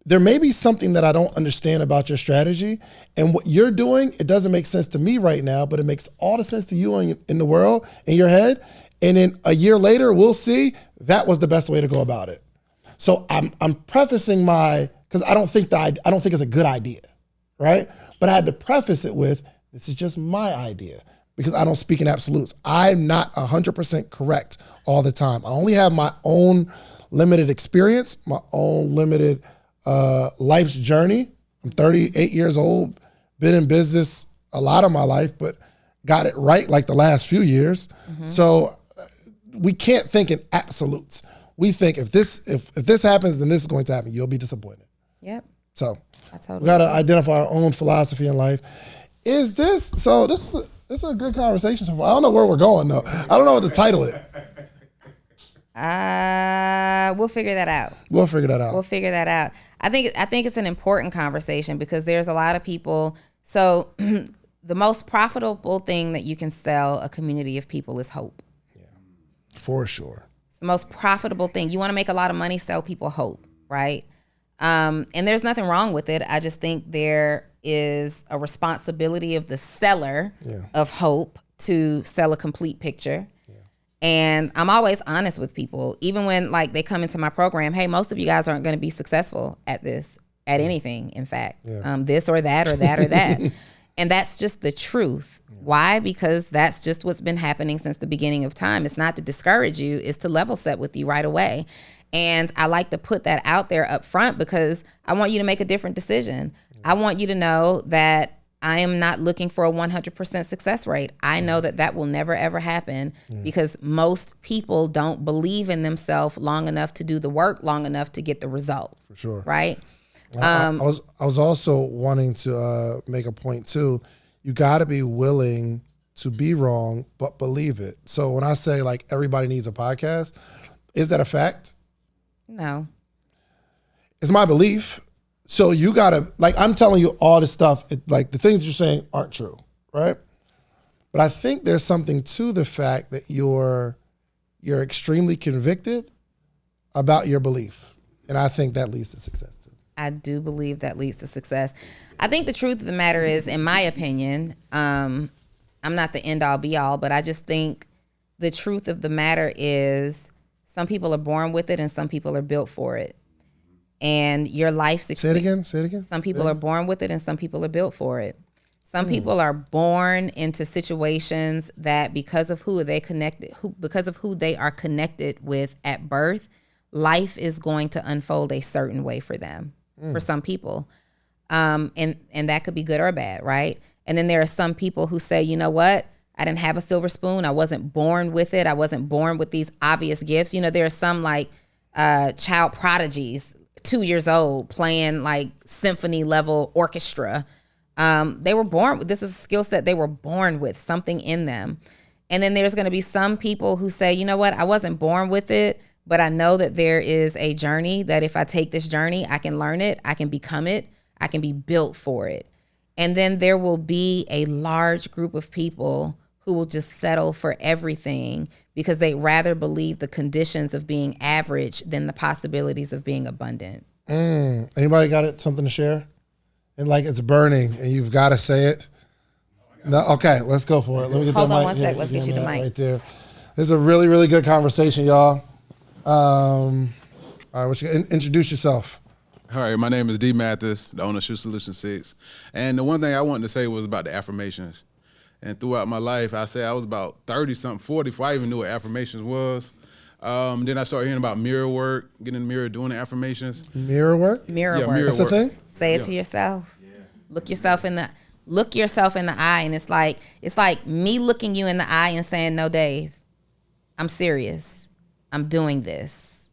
there may be something that I don't understand about your strategy. And what you're doing, it doesn't make sense to me right now, but it makes all the sense to you in the world, in your head. And then a year later, we'll see that was the best way to go about it. So I'm prefacing because I don't think it's a good idea, right? But I had to preface it with, this is just my idea, because I don't speak in absolutes. I'm not 100% correct all the time. I only have my own limited experience, my own limited life's journey. I'm 38 years old, been in business a lot of my life, but got it right like the last few years. Mm-hmm. So we can't think in absolutes. We think if this happens, then this is going to happen. You'll be disappointed. Yep. So we got to identify our own philosophy in life. This is a good conversation so far. I don't know where we're going though. I don't know what to title it. We'll figure that out. We'll figure that out. I think it's an important conversation because there's a lot of people. So the most profitable thing that you can sell a community of people is hope. Yeah, for sure. It's the most profitable thing. You want to make a lot of money, sell people hope, right? And there's nothing wrong with it. I just think there is a responsibility of the seller of hope to sell a complete picture. And I'm always honest with people, even when like they come into my program, hey, most of you guys aren't going to be successful at anything, in fact, this or that or that or that. And that's just the truth. Why? Because that's just what's been happening since the beginning of time. It's not to discourage you, it's to level set with you right away. And I like to put that out there up front because I want you to make a different decision. I want you to know that I am not looking for a 100% success rate. I know that will never, ever happen because most people don't believe in themselves long enough to do the work, long enough to get the result. For sure. Right? I was also wanting to make a point too. You got to be willing to be wrong, but believe it. So when I say like everybody needs a podcast, is that a fact? No. It's my belief. So you gotta, like, I'm telling you all this stuff, like the things you're saying aren't true, right? But I think there's something to the fact that you're extremely convicted about your belief. And I think that leads to success too. I do believe that leads to success. I think the truth of the matter is, in my opinion, I'm not the end all be all, but I just think the truth of the matter is some people are born with it and some people are built for it. And your life's experience. Say it again. Some people are born with it and some people are built for it. Some people are born into situations that because of who they are connected with at birth, life is going to unfold a certain way for them. For some people. And that could be good or bad, right? And then there are some people who say, you know what? I didn't have a silver spoon. I wasn't born with it. I wasn't born with these obvious gifts. You know, there are some like child prodigies, 2 years old, playing like symphony level orchestra. They were born with, this is a skill set they were born with, something in them. And then there's going to be some people who say, you know what? I wasn't born with it, but I know that there is a journey that if I take this journey, I can learn it, I can become it, I can be built for it. And then there will be a large group of people who will just settle for everything because they rather believe the conditions of being average than the possibilities of being abundant. Anybody got it? Something to share? And like it's burning and you've got to say it? No? Okay, let's go for it. Let me get Hold that on mic. one sec. Let's get you the mic. Right there. This is a really, really good conversation, y'all. All right, introduce yourself. All right, my name is D. Mathis, the owner of Shoe Solution 6. And the one thing I wanted to say was about the affirmations. And throughout my life, I say I was about 30-something, 40 before I even knew what affirmations was. Then I started hearing about mirror work, getting in the mirror, doing the affirmations. Mirror work? Mirror work. That's a thing? Say it to yourself. Yeah. Look yourself in the eye, and it's like me looking you in the eye and saying, "No, Dave, I'm serious. I'm doing this."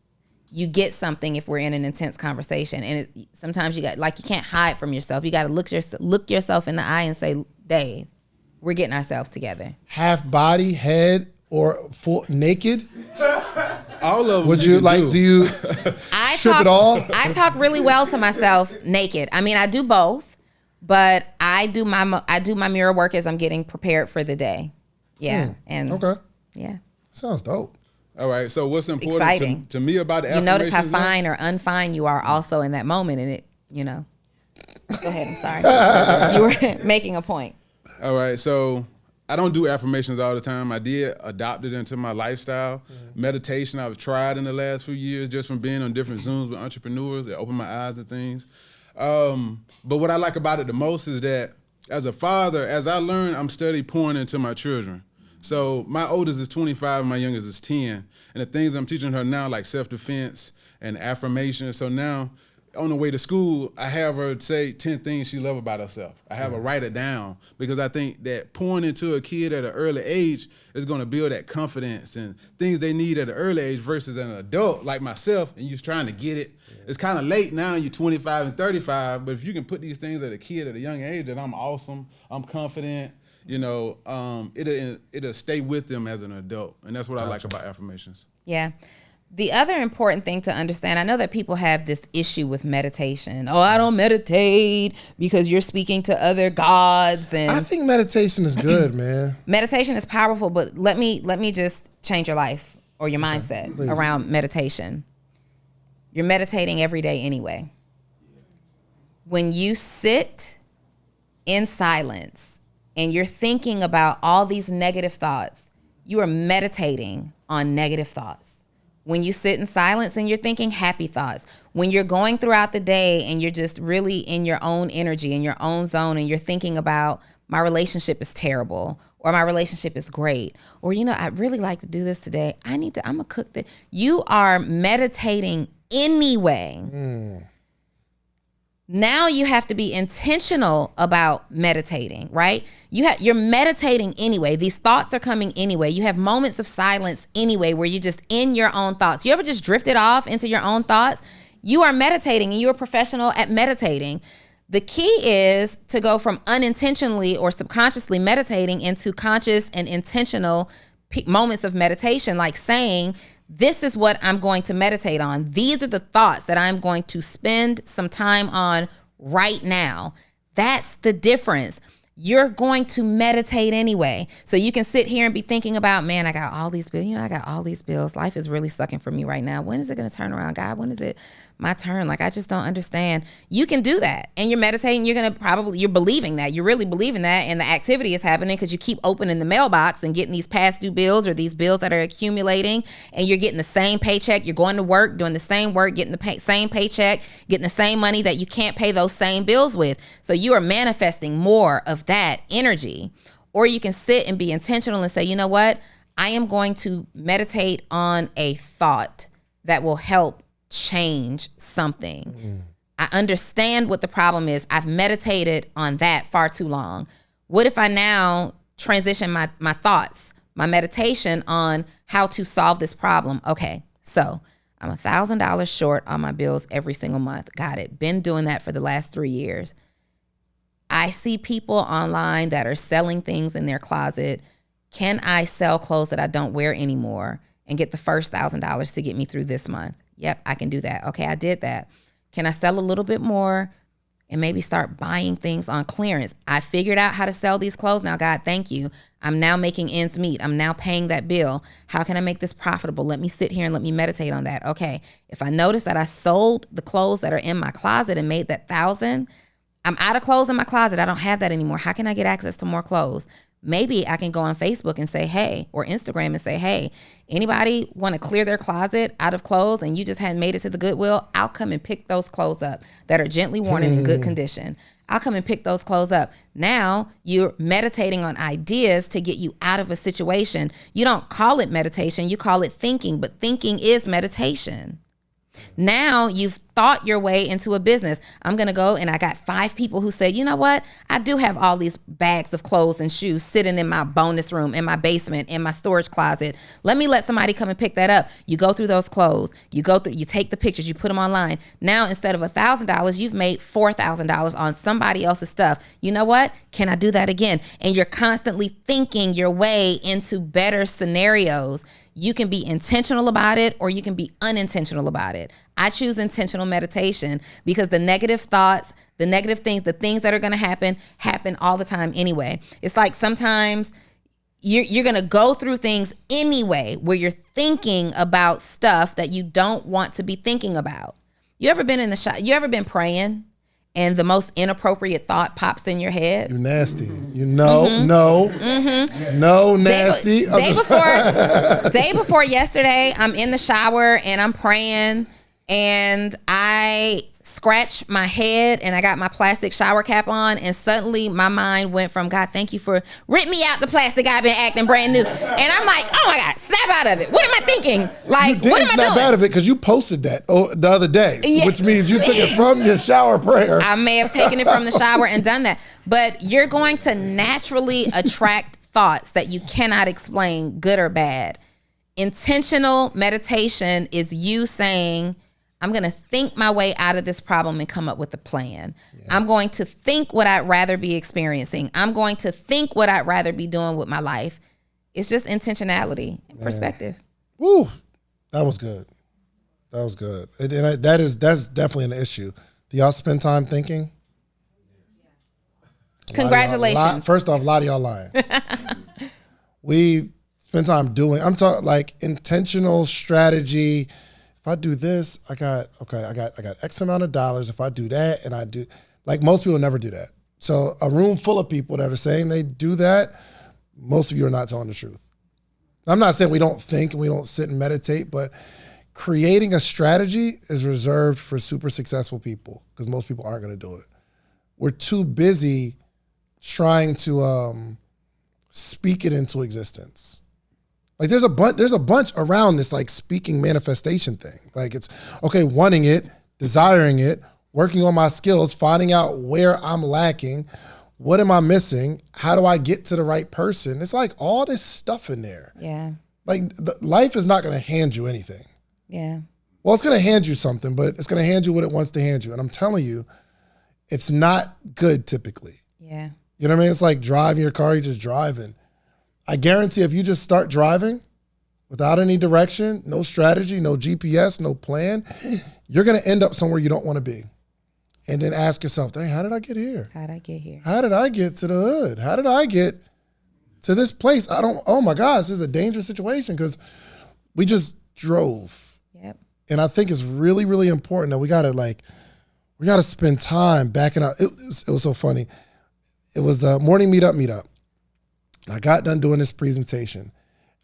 You get something if we're in an intense conversation, and sometimes you can't hide from yourself. You got to look yourself in the eye and say, "Dave, we're getting ourselves together." Half body, head, or full naked? All of them. Would you like? Do you strip it all? I talk really well to myself naked. I mean, I do both, but I do my mirror work as I'm getting prepared for the day. Yeah, and okay, yeah, sounds dope. All right. So what's important to me about the you affirmations? notice how fine or unfine you are also in that moment, and it, you know. Go ahead. I'm sorry. You were making a point. All right. So I don't do affirmations all the time. I did adopt it into my lifestyle. Meditation I've tried in the last few years just from being on different Zooms with entrepreneurs. It opened my eyes to things. But what I like about it the most is that as a father, as I learn, I'm steady pouring into my children. So my oldest is 25 and my youngest is 10. And the things I'm teaching her now, like self-defense and affirmation. So now on the way to school, I have her say 10 things she loves about herself. I have her write it down because I think that pouring into a kid at an early age is going to build that confidence and things they need at an early age versus an adult like myself and you're trying to get it. It's kind of late now, you're 25 and 35, but if you can put these things at a kid at a young age that I'm awesome, I'm confident, you know, it'll stay with them as an adult. And that's what I like about affirmations. Yeah. The other important thing to understand, I know that people have this issue with meditation. Oh, I don't meditate because you're speaking to other gods. And I think meditation is good, man. Meditation is powerful, but let me just change your life or your mindset around meditation. You're meditating every day anyway. When you sit in silence and you're thinking about all these negative thoughts, you are meditating on negative thoughts. When you sit in silence and you're thinking happy thoughts, when you're going throughout the day and you're just really in your own energy, in your own zone, and you're thinking about my relationship is terrible or my relationship is great, or, you know, I'd really like to do this today. I'm gonna cook this. You are meditating anyway. Now you have to be intentional about meditating, right? You're meditating anyway. These thoughts are coming anyway. You have moments of silence anyway where you're just in your own thoughts. You ever just drifted off into your own thoughts? You are meditating and you're a professional at meditating. The key is to go from unintentionally or subconsciously meditating into conscious and intentional moments of meditation, like saying, this is what I'm going to meditate on. These are the thoughts that I'm going to spend some time on right now. That's the difference. You're going to meditate anyway. So you can sit here and be thinking about, man, I got all these bills. I got all these bills. Life is really sucking for me right now. When is it going to turn around? God, when is it my turn? Like, I just don't understand. You can do that. And you're meditating. You're believing that. You're really believing that. And the activity is happening because you keep opening the mailbox and getting these past due bills or these bills that are accumulating. And you're getting the same paycheck. You're going to work, doing the same work, getting the same paycheck, getting the same money that you can't pay those same bills with. So you are manifesting more of that energy. Or you can sit and be intentional and say, you know what? I am going to meditate on a thought that will help change something. I understand what the problem is. I've meditated on that far too long. What if I now transition my thoughts, my meditation on how to solve this problem? Okay, so I'm $1,000 short on my bills every single month. Got it. Been doing that for the last 3 years. I see people online that are selling things in their closet. Can I sell clothes that I don't wear anymore and get the first $1,000 to get me through this month? Yep, I can do that. Okay, I did that. Can I sell a little bit more and maybe start buying things on clearance? I figured out how to sell these clothes now. God, thank you. I'm now making ends meet. I'm now paying that bill. How can I make this profitable? Let me sit here and let me meditate on that. Okay, if I notice that I sold the clothes that are in my closet and made that $1,000, I'm out of clothes in my closet. I don't have that anymore. How can I get access to more clothes? Maybe I can go on Facebook and say, hey, or Instagram and say, hey, anybody want to clear their closet out of clothes and you just hadn't made it to the Goodwill? I'll come and pick those clothes up that are gently worn and in good condition. I'll come and pick those clothes up. Now you're meditating on ideas to get you out of a situation. You don't call it meditation, you call it thinking, but thinking is meditation. Now you've thought your way into a business. I'm going to go and I got 5 people who say, you know what? I do have all these bags of clothes and shoes sitting in my bonus room, in my basement, in my storage closet. Let me let somebody come and pick that up. You go through those clothes. You take the pictures, you put them online. Now, instead of $1,000, you've made $4,000 on somebody else's stuff. You know what? Can I do that again? And you're constantly thinking your way into better scenarios. You can be intentional about it or you can be unintentional about it. I choose intentional meditation because the negative thoughts, the negative things, the things that are going to happen all the time anyway. It's like sometimes you're going to go through things anyway where you're thinking about stuff that you don't want to be thinking about. You ever been in the shop? You ever been praying and the most inappropriate thought pops in your head? You nasty. You know, no nasty. Day before yesterday, I'm in the shower and I'm praying and I scratched my head and I got my plastic shower cap on and suddenly my mind went from, God, thank you for rip me out the plastic. I've been acting brand new. And I'm like, oh my God, snap out of it. What am I thinking? Like, what am I doing? Snap out of it because you posted that the other day, which means you took it from your shower prayer. I may have taken it from the shower and done that. But you're going to naturally attract thoughts that you cannot explain, good or bad. Intentional meditation is you saying, I'm going to think my way out of this problem and come up with a plan. Yeah. I'm going to think what I'd rather be experiencing. I'm going to think what I'd rather be doing with my life. It's just intentionality and perspective. Woo, that was good. That was good. And that's definitely an issue. Do y'all spend time thinking? Congratulations. First off, a lot of y'all lying. We spend time doing, I'm talking like intentional strategy. If I do this, I got X amount of dollars. If I do that and I do, like most people never do that. So a room full of people that are saying they do that, most of you are not telling the truth. I'm not saying we don't think and we don't sit and meditate, but creating a strategy is reserved for super successful people because most people aren't going to do it. We're too busy trying to speak it into existence. Like there's a bunch around this like speaking manifestation thing. Like it's okay, wanting it, desiring it, working on my skills, finding out where I'm lacking, what am I missing, how do I get to the right person? It's like all this stuff in there. Yeah. Like life is not going to hand you anything. Yeah. Well, it's going to hand you something, but it's going to hand you what it wants to hand you. And I'm telling you, it's not good typically. Yeah. You know what I mean? It's like driving your car, you're just driving. I guarantee if you just start driving without any direction, no strategy, no GPS, no plan, you're going to end up somewhere you don't want to be. And then ask yourself, dang, how did I get here? How did I get here? How did I get to the hood? How did I get to this place? Oh my gosh, this is a dangerous situation because we just drove. Yep. And I think it's really, really important that we got to spend time backing up. It was so funny. It was the morning meetup. I got done doing this presentation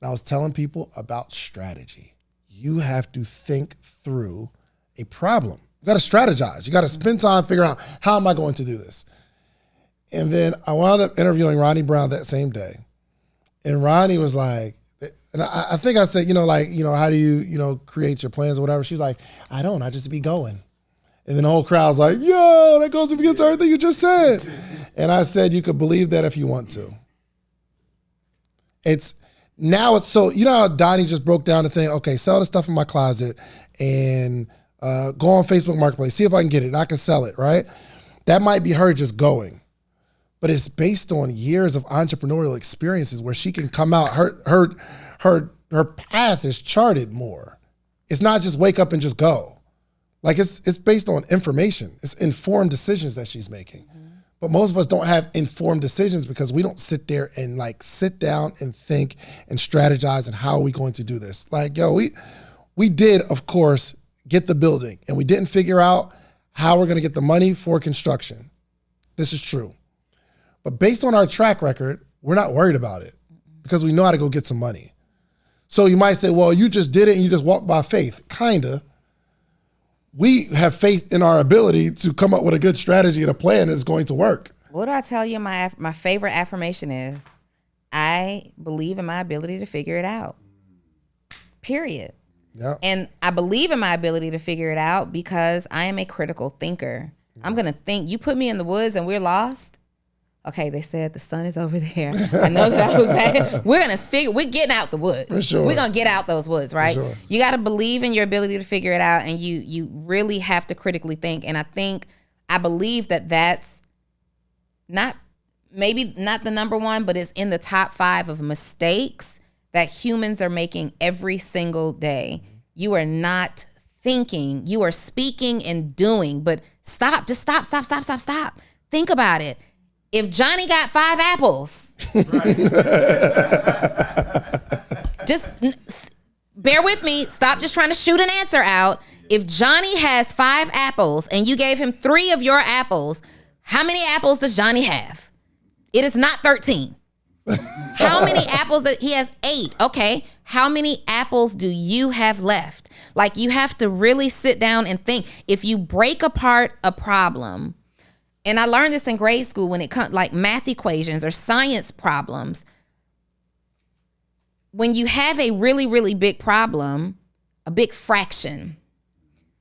and I was telling people about strategy. You have to think through a problem. You got to strategize. You got to spend time figuring out, how am I going to do this? And then I wound up interviewing Ronnie Brown that same day. And Ronnie was like, and I think I said, how do you, create your plans or whatever? She's like, I just be going. And then the whole crowd's like, yo, that goes against everything you just said. And I said, you could believe that if you want to. It's so, how Donni just broke down the thing, okay, sell the stuff in my closet and go on Facebook Marketplace, see if I can get it and I can sell it, right? That might be her just going. But it's based on years of entrepreneurial experiences where she can come out, her path is charted more. It's not just wake up and just go. Like it's based on information. It's informed decisions that she's making. Mm-hmm. But most of us don't have informed decisions because we don't sit there and sit down and think and strategize and how are we going to do this? We did, of course, get the building and we didn't figure out how we're going to get the money for construction. This is true. But based on our track record, we're not worried about it because we know how to go get some money. So you might say, well, you just did it and you just walked by faith. Kinda. We have faith in our ability to come up with a good strategy and a plan that's going to work. What do I tell you my favorite affirmation is? I believe in my ability to figure it out. Period. Yeah. And I believe in my ability to figure it out because I am a critical thinker. I'm going to think, you put me in the woods and we're lost. Okay, they said the sun is over there. I know that was bad. We're getting out the woods. For sure. We're going to get out those woods, right? For sure. You got to believe in your ability to figure it out, and you really have to critically think. And I believe that that's maybe not the number one, but it's in the top 5 of mistakes that humans are making every single day. You are not thinking, you are speaking and doing, but stop. Think about it. If Johnny got 5 apples, just bear with me. Stop just trying to shoot an answer out. If Johnny has 5 apples and you gave him 3 of your apples, how many apples does Johnny have? It is not 13. How many apples? He has 8. Okay. How many apples do you have left? You have to really sit down and think. If you break apart a problem, and I learned this in grade school when it comes math equations or science problems. When you have a really, really big problem, a big fraction,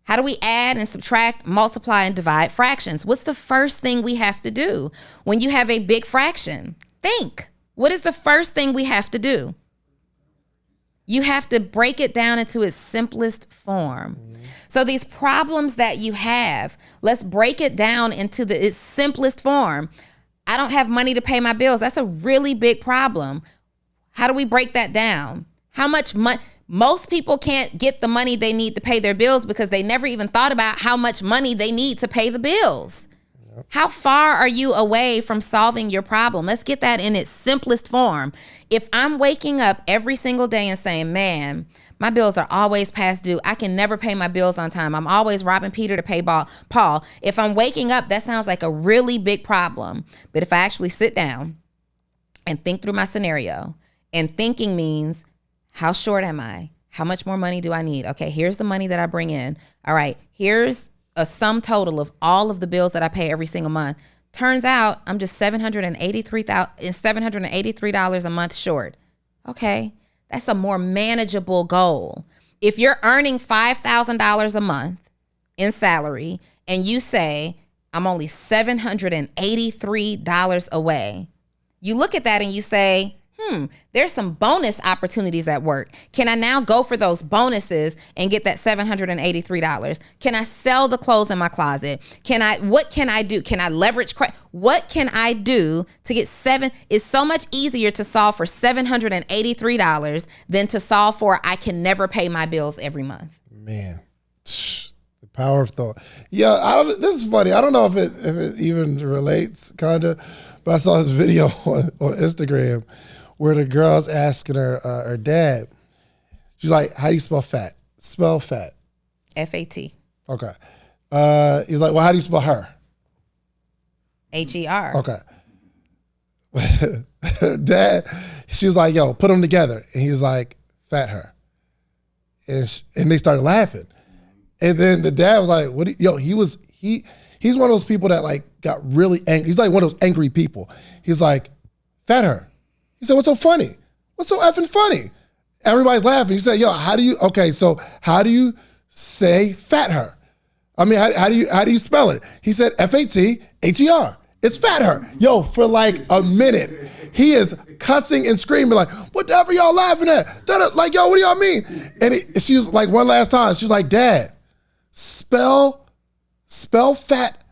how do we add and subtract, multiply, and divide fractions? What's the first thing we have to do when you have a big fraction? Think. What is the first thing we have to do? You have to break it down into its simplest form. Mm-hmm. So these problems that you have, let's break it down into its simplest form. I don't have money to pay my bills. That's a really big problem. How do we break that down? How much money? Most people can't get the money they need to pay their bills because they never even thought about how much money they need to pay the bills. Yep. How far are you away from solving your problem? Let's get that in its simplest form. If I'm waking up every single day and saying, man, my bills are always past due. I can never pay my bills on time. I'm always robbing Peter to pay Paul. If I'm waking up, that sounds like a really big problem. But if I actually sit down and think through my scenario, and thinking means, how short am I? How much more money do I need? Okay, here's the money that I bring in. All right, here's a sum total of all of the bills that I pay every single month. Turns out I'm just $783 a month short. Okay. That's a more manageable goal. If you're earning $5,000 a month in salary and you say, I'm only $783 away, you look at that and you say, there's some bonus opportunities at work. Can I now go for those bonuses and get that $783? Can I sell the clothes in my closet? What can I do? Can I leverage what can I do to get It's so much easier to solve for $783 than to solve for I can never pay my bills every month. Man, the power of thought. Yeah, this is funny. I don't know if it even relates, kinda, but I saw this video on Instagram where the girl's asking her dad. She's like, "How do you spell fat?" Spell fat. FAT. Okay. He's like, "Well, how do you spell her?" HER. Okay. Dad, she was like, "Yo, put them together," and he was like, "Fat her." And they started laughing. And then the dad was like, he's one of those people that like got really angry. He's like one of those angry people. He's like, "Fat her." He said, "What's so funny? What's so effing funny?" Everybody's laughing. He said, "Yo, how do you say fat her? I mean, how do you spell it?" He said, FATHER. It's fat her. Yo, for like a minute, he is cussing and screaming like, "What the hell are y'all laughing at?" Like, "Yo, what do y'all mean?" And she was like, one last time, she was like, "Dad, spell fat,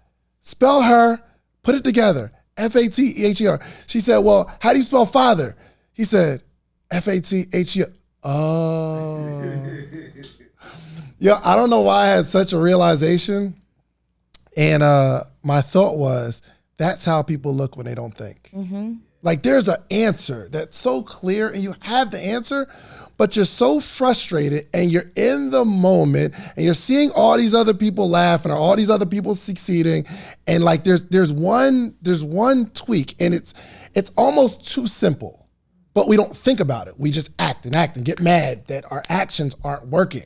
spell her, put it together, FATHER." She said, "Well, how do you spell father?" He said, FATHER. Oh. Yeah, I don't know why I had such a realization. And my thought was, that's how people look when they don't think. Mm-hmm. Like there's an answer that's so clear and you have the answer, but you're so frustrated and you're in the moment and you're seeing all these other people laughing or all these other people succeeding. And like there's one tweak and it's almost too simple, but we don't think about it. We just act and get mad that our actions aren't working.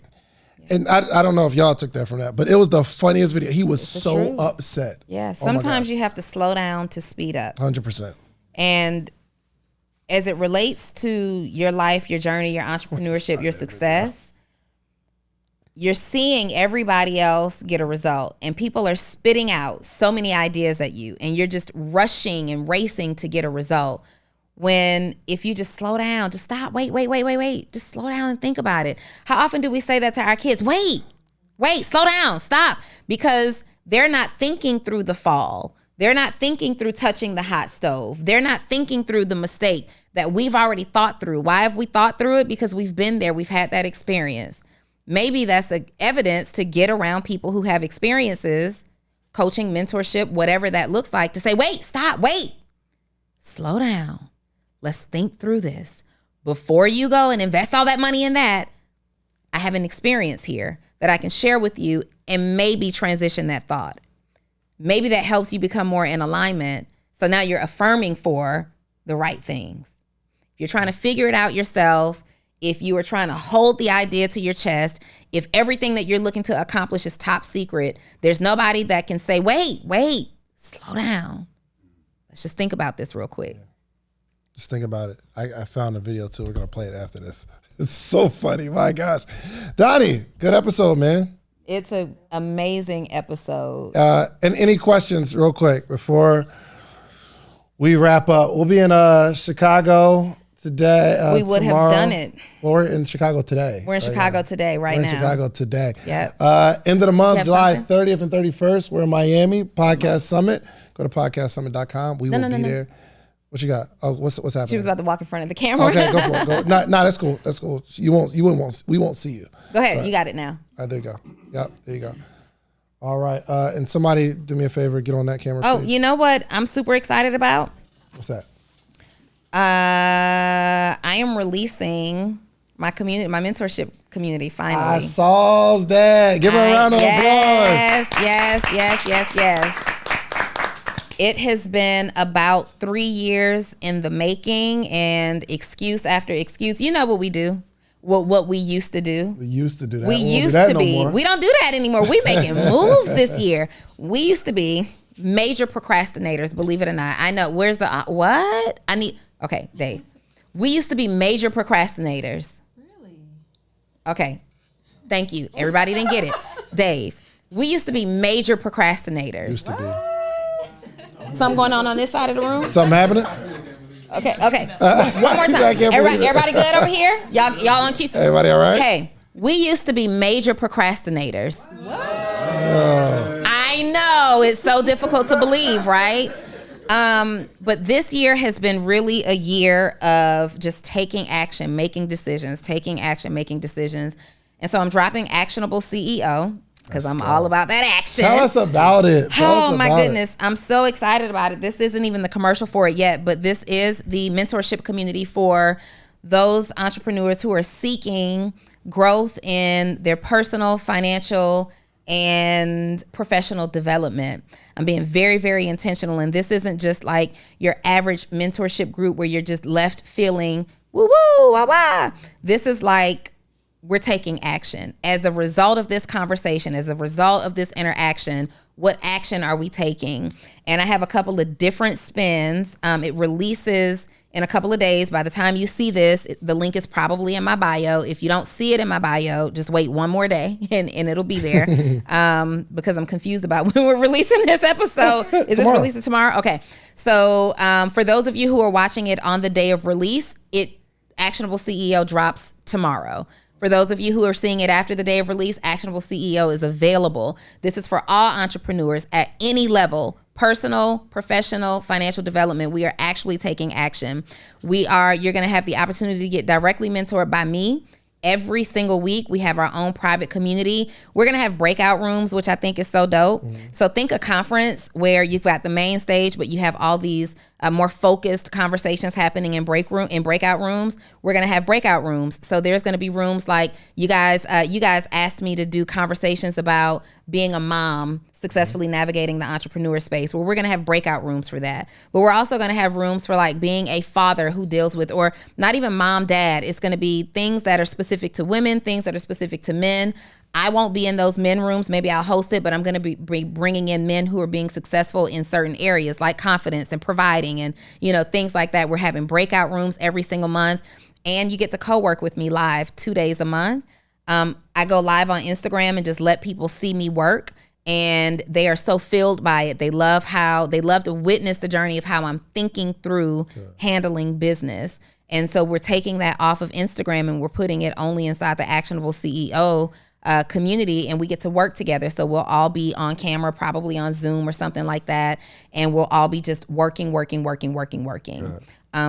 And I don't know if y'all took that from that, but it was the funniest video. He was so upset. Yeah, sometimes you have to slow down to speed up. 100%. And as it relates to your life, your journey, your entrepreneurship, your success, you're seeing everybody else get a result. And people are spitting out so many ideas at you. And you're just rushing and racing to get a result. When if you just slow down, just stop, wait, just slow down and think about it. How often do we say that to our kids? Wait, slow down, stop. Because they're not thinking through the fall. They're not thinking through touching the hot stove. They're not thinking through the mistake that we've already thought through. Why have we thought through it? Because we've been there. We've had that experience. Maybe that's evidence to get around people who have experiences, coaching, mentorship, whatever that looks like, to say, wait, stop, wait, slow down. Let's think through this. Before you go and invest all that money in that, I have an experience here that I can share with you and maybe transition that thought. Maybe that helps you become more in alignment. So now you're affirming for the right things. If you're trying to figure it out yourself, if you are trying to hold the idea to your chest, if everything that you're looking to accomplish is top secret, there's nobody that can say, wait, slow down. Let's just think about this real quick. Just think about it. I found a video too. We're going to play it after this. It's so funny. My gosh. Donni, good episode, man. It's an amazing episode. And any questions real quick before we wrap up? We'll be in Chicago today. We would tomorrow. Have done it. Well, we're in Chicago today. We're in Chicago today, right now. We're in Chicago today. Yep. End of the month, July 30th and 31st. We're in Miami, Podcast Summit. Go to podcastsummit.com. We will be there. What you got? Oh, what's happening? She was about to walk in front of the camera. Okay, go for it. Go. No, that's cool. That's cool. We won't see you. Go ahead. You got it now. All right, there you go. Yep, there you go. All right. And somebody do me a favor, get on that camera. Oh, please. You know what I'm super excited about? What's that? I am releasing my community, my mentorship community finally. I saw that. Give her a round of applause. Yes. It has been about 3 years in the making, and excuse after excuse. You know what we do, what we used to do. We used to do that. We used to be. We don't do that anymore. We making moves this year. We used to be major procrastinators, believe it or not. I know. Where's the, what? Okay, Dave. We used to be major procrastinators. Really? Okay. Thank you. Everybody didn't get it. Dave, we used to be major procrastinators. Used to be. Something going on this side of the room? Something happening? Okay. One more time. Everybody good over here? Y'all on cue? Everybody all right? Okay. We used to be major procrastinators. I know, it's so difficult to believe, right? But this year has been really a year of just taking action, making decisions, And so I'm dropping Actionable CEO because I'm all about that action. Tell us about it. Oh my goodness. I'm so excited about it. This isn't even the commercial for it yet, but this is the mentorship community for those entrepreneurs who are seeking growth in their personal, financial, and professional development. I'm being very, very intentional. And this isn't just like your average mentorship group where you're just left feeling woo woo, wah wah. This is like we're taking action. As a result of this conversation, as a result of this interaction, what action are we taking? And I have a couple of different spins. It releases in a couple of days. By the time you see this, the link is probably in my bio. If you don't see it in my bio, just wait one more day and it'll be there. Because I'm confused about when we're releasing this episode. Is this releasing tomorrow? Okay. So for those of you who are watching it on the day of release, Actionable CEO drops tomorrow. For those of you who are seeing it after the day of release, Actionable CEO is available. This is for all entrepreneurs at any level, personal, professional, financial development. We are actually taking action. You're going to have the opportunity to get directly mentored by me. Every single week, we have our own private community. We're going to have breakout rooms, which I think is so dope. So think a conference where you've got the main stage, but you have all these more focused conversations happening in breakout rooms. We're going to have breakout rooms. So there's going to be rooms like you guys asked me to do conversations about being a mom, successfully navigating the entrepreneur space. Well, we're going to have breakout rooms for that. But we're also going to have rooms for like being a father who deals with, or not even mom, dad. It's going to be things that are specific to women, things that are specific to men. I won't be in those men rooms. Maybe I'll host it, but I'm going to be bringing in men who are being successful in certain areas like confidence and providing and, things like that. We're having breakout rooms every single month, and you get to co-work with me live 2 days a month. I go live on Instagram and just let people see me work, and they are so filled by it. They love to witness the journey of how I'm thinking through handling business. And so we're taking that off of Instagram and we're putting it only inside the Actionable CEO community, and we get to work together. So we'll all be on camera, probably on Zoom or something like that. And we'll all be just working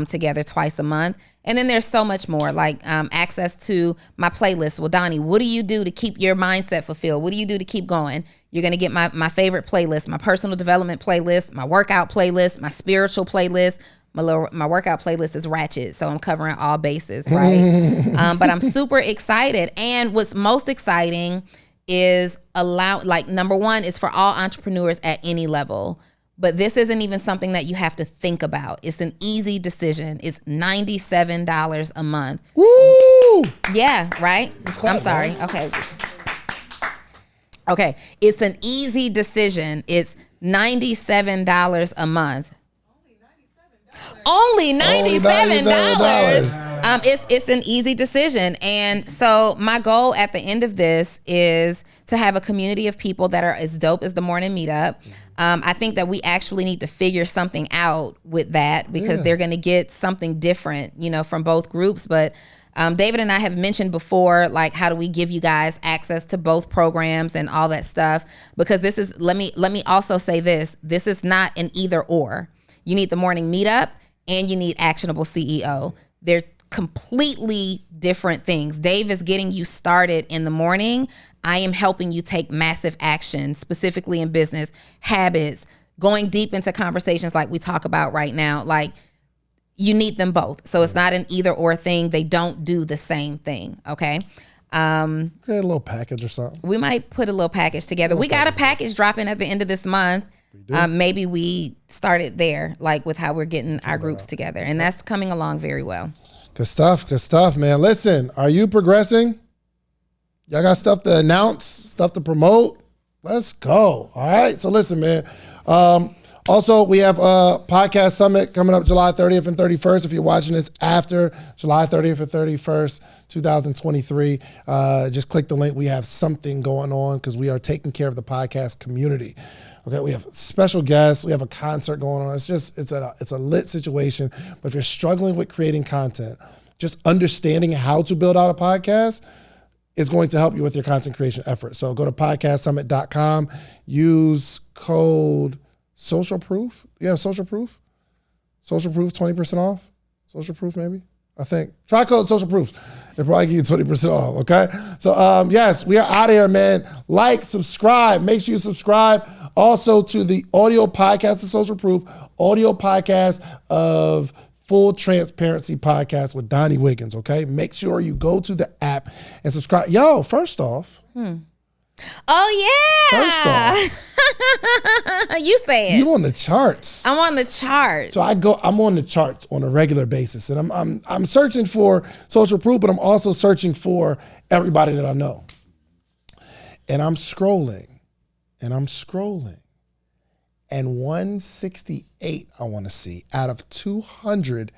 together twice a month. And then there's so much more, like access to my playlist. Well, Donni, what do you do to keep your mindset fulfilled? What do you do to keep going? You're going to get my favorite playlist, my personal development playlist, my workout playlist, my spiritual playlist. My workout playlist is ratchet, so I'm covering all bases, right? But I'm super excited. And what's most exciting is number one, is for all entrepreneurs at any level. But this isn't even something that you have to think about. It's an easy decision. It's $97 a month. Woo! Yeah, right? I'm sorry. Okay. It's an easy decision. It's $97 a month. Only $97. It's an easy decision. And so my goal at the end of this is to have a community of people that are as dope as the morning meetup. I think that we actually need to figure something out with that, because they're going to get something different, from both groups. But David and I have mentioned before, like, how do we give you guys access to both programs and all that stuff? Because this is, let me also say this is not an either or. You need the morning meetup and you need Actionable CEO. They're completely different things. Dave is getting you started in the morning. I am helping you take massive action, specifically in business, habits, going deep into conversations like we talk about right now. Like, you need them both. So it's not an either or thing. They don't do the same thing. Okay. A little package or something. We might put a little package together. We got a package dropping at the end of this month. Maybe we started there, like with how we're getting our groups together, and that's coming along very well. Good stuff, man. Listen, are you progressing? Y'all got stuff to announce, stuff to promote? Let's go. All right. So listen, man. Also, we have a podcast summit coming up July 30th and 31st. If you're watching this after July 30th and 31st, 2023, just click the link. We have something going on because we are taking care of the podcast community. Okay, we have special guests. We have a concert going on. It's a lit situation. But if you're struggling with creating content, just understanding how to build out a podcast is going to help you with your content creation effort. So go to podcastsummit.com. Use code Social Proof. You have Social Proof? Social Proof, 20% off? Social Proof, maybe? I think. Try code Social Proof. It'll probably give you 20% off, okay? So, yes, we are out of here, man. Like, subscribe. Make sure you subscribe also to the audio podcast of Social Proof, audio podcast of Full Transparency Podcast with Donni Wiggins, okay? Make sure you go to the app and subscribe. Yo, first off. Oh, yeah. First off. You say it. You on the charts. I'm on the charts. So I'm on the charts on a regular basis. And I'm searching for social proof, but I'm also searching for everybody that I know. And I'm scrolling. And 168 I want to see out of 200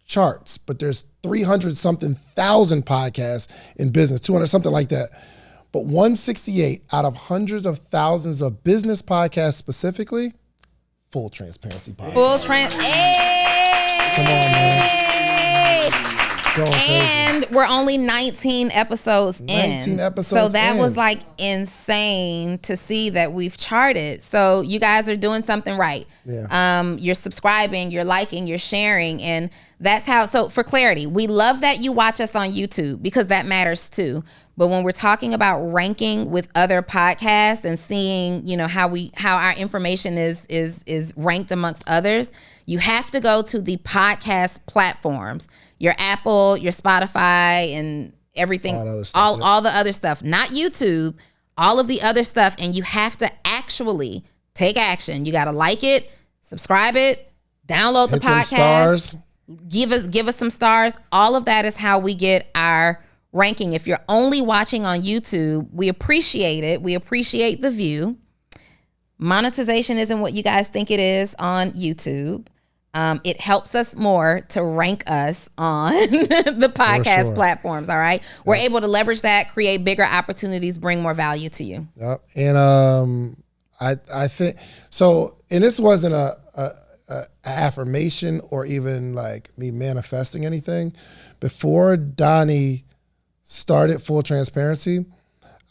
charts, but there's 300 something thousand podcasts in business, 200 something like that. But 168 out of hundreds of thousands of business podcasts specifically, Full Transparency Podcast. Hey! Come on, man. And we're only 19 episodes in. 19 episodes So that in. was like insane to see that we've charted. So you guys are doing something right. Yeah. You're subscribing, you're liking, you're sharing. And that's how, so for clarity, we love that you watch us on YouTube because that matters too. But when we're talking about ranking with other podcasts and seeing, you know, how our information is ranked amongst others, you have to go to the podcast platforms, your Apple, your Spotify, and everything, all the other stuff, not YouTube, all of the other stuff. And you have to actually take action. You got to like it, subscribe it, download the podcast, give us some stars. All of that is how we get our ranking. If you're only watching on YouTube, we appreciate it. We appreciate the view. Monetization isn't what you guys think it is on YouTube. It helps us more to rank us on the podcast platforms. All right. We're able to leverage that, create bigger opportunities, bring more value to you. Yep. And I think so. And this wasn't a affirmation or even like me manifesting anything. Before Donni started Full Transparency,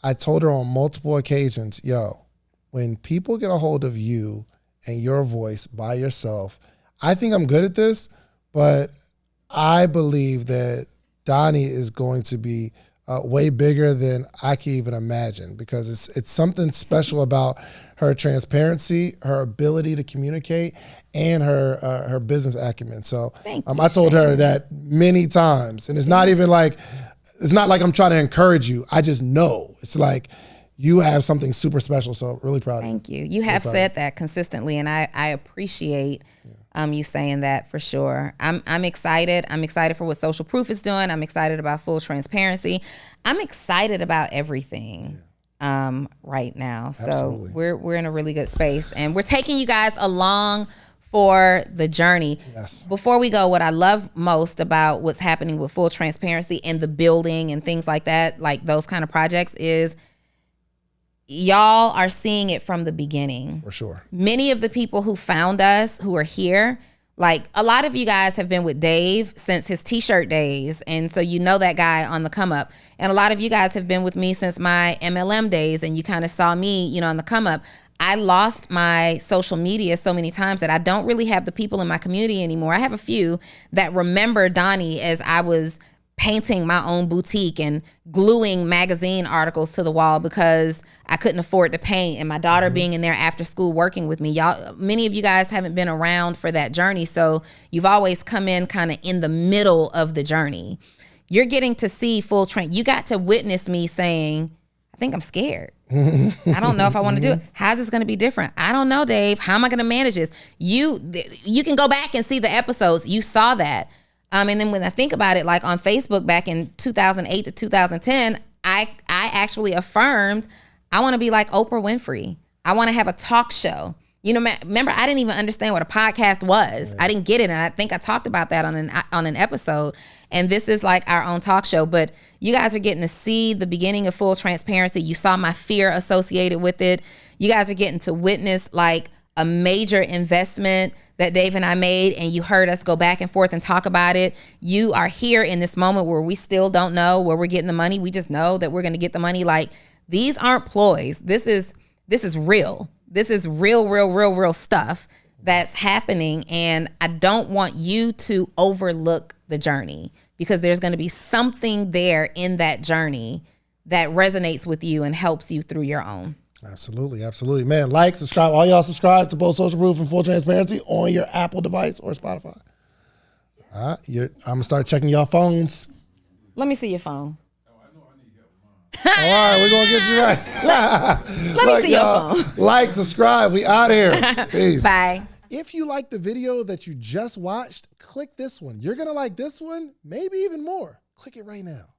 I told her on multiple occasions, yo, when people get a hold of you and your voice by yourself, I think I'm good at this, but I believe that Donni is going to be way bigger than I can even imagine because it's something special about her transparency, her ability to communicate, and her business acumen. So I told her that many times, and it's not like I'm trying to encourage you. I just know it's like you have something super special. So really proud of you. Thank you. You have said that consistently, and I appreciate you saying that for sure. I'm excited. I'm excited for what Social Proof is doing. I'm excited about Full Transparency. I'm excited about everything right now. Absolutely. So we're in a really good space, and we're taking you guys along for the journey. Yes. Before we go, what I love most about what's happening with Full Transparency and the building and things like that, like those kind of projects, is y'all are seeing it from the beginning. For sure. Many of the people who found us, who are here, like a lot of you guys have been with Dave since his t-shirt days. And so you know that guy on the come up. And a lot of you guys have been with me since my MLM days, and you kind of saw me, on the come up. I lost my social media so many times that I don't really have the people in my community anymore. I have a few that remember Donni as I was painting my own boutique and gluing magazine articles to the wall because I couldn't afford to paint, and my daughter being in there after school working with me. Y'all, many of you guys haven't been around for that journey, so you've always come in kind of in the middle of the journey. You're getting to see full train. You got to witness me saying, I think I'm scared. I don't know if I want to do it. How's this going to be different? I don't know, Dave. How am I going to manage this? You can go back and see the episodes. You saw that. And then when I think about it, like on Facebook back in 2008 to 2010, I actually affirmed, I want to be like Oprah Winfrey. I want to have a talk show. You know, remember, I didn't even understand what a podcast was. I didn't get it. And I think I talked about that on an episode. And this is like our own talk show. But you guys are getting to see the beginning of full transparency. You saw my fear associated with it. You guys are getting to witness like a major investment that Dave and I made, and you heard us go back and forth and talk about it. You are here in this moment where we still don't know where we're getting the money. We just know that we're going to get the money. Like, these aren't ploys. This is real. This is real stuff that's happening. And I don't want you to overlook the journey, because there's going to be something there in that journey that resonates with you and helps you through your own. Absolutely, absolutely. Man, like, subscribe. All y'all subscribe to both Social Proof and Full Transparency on your Apple device or Spotify. All right, I'm going to start checking y'all phones. Let me see your phone. All right, we're going to get you right. Let me see your phone. Like, subscribe. We out here. Peace. Bye. If you like the video that you just watched, click this one. You're going to like this one, maybe even more. Click it right now.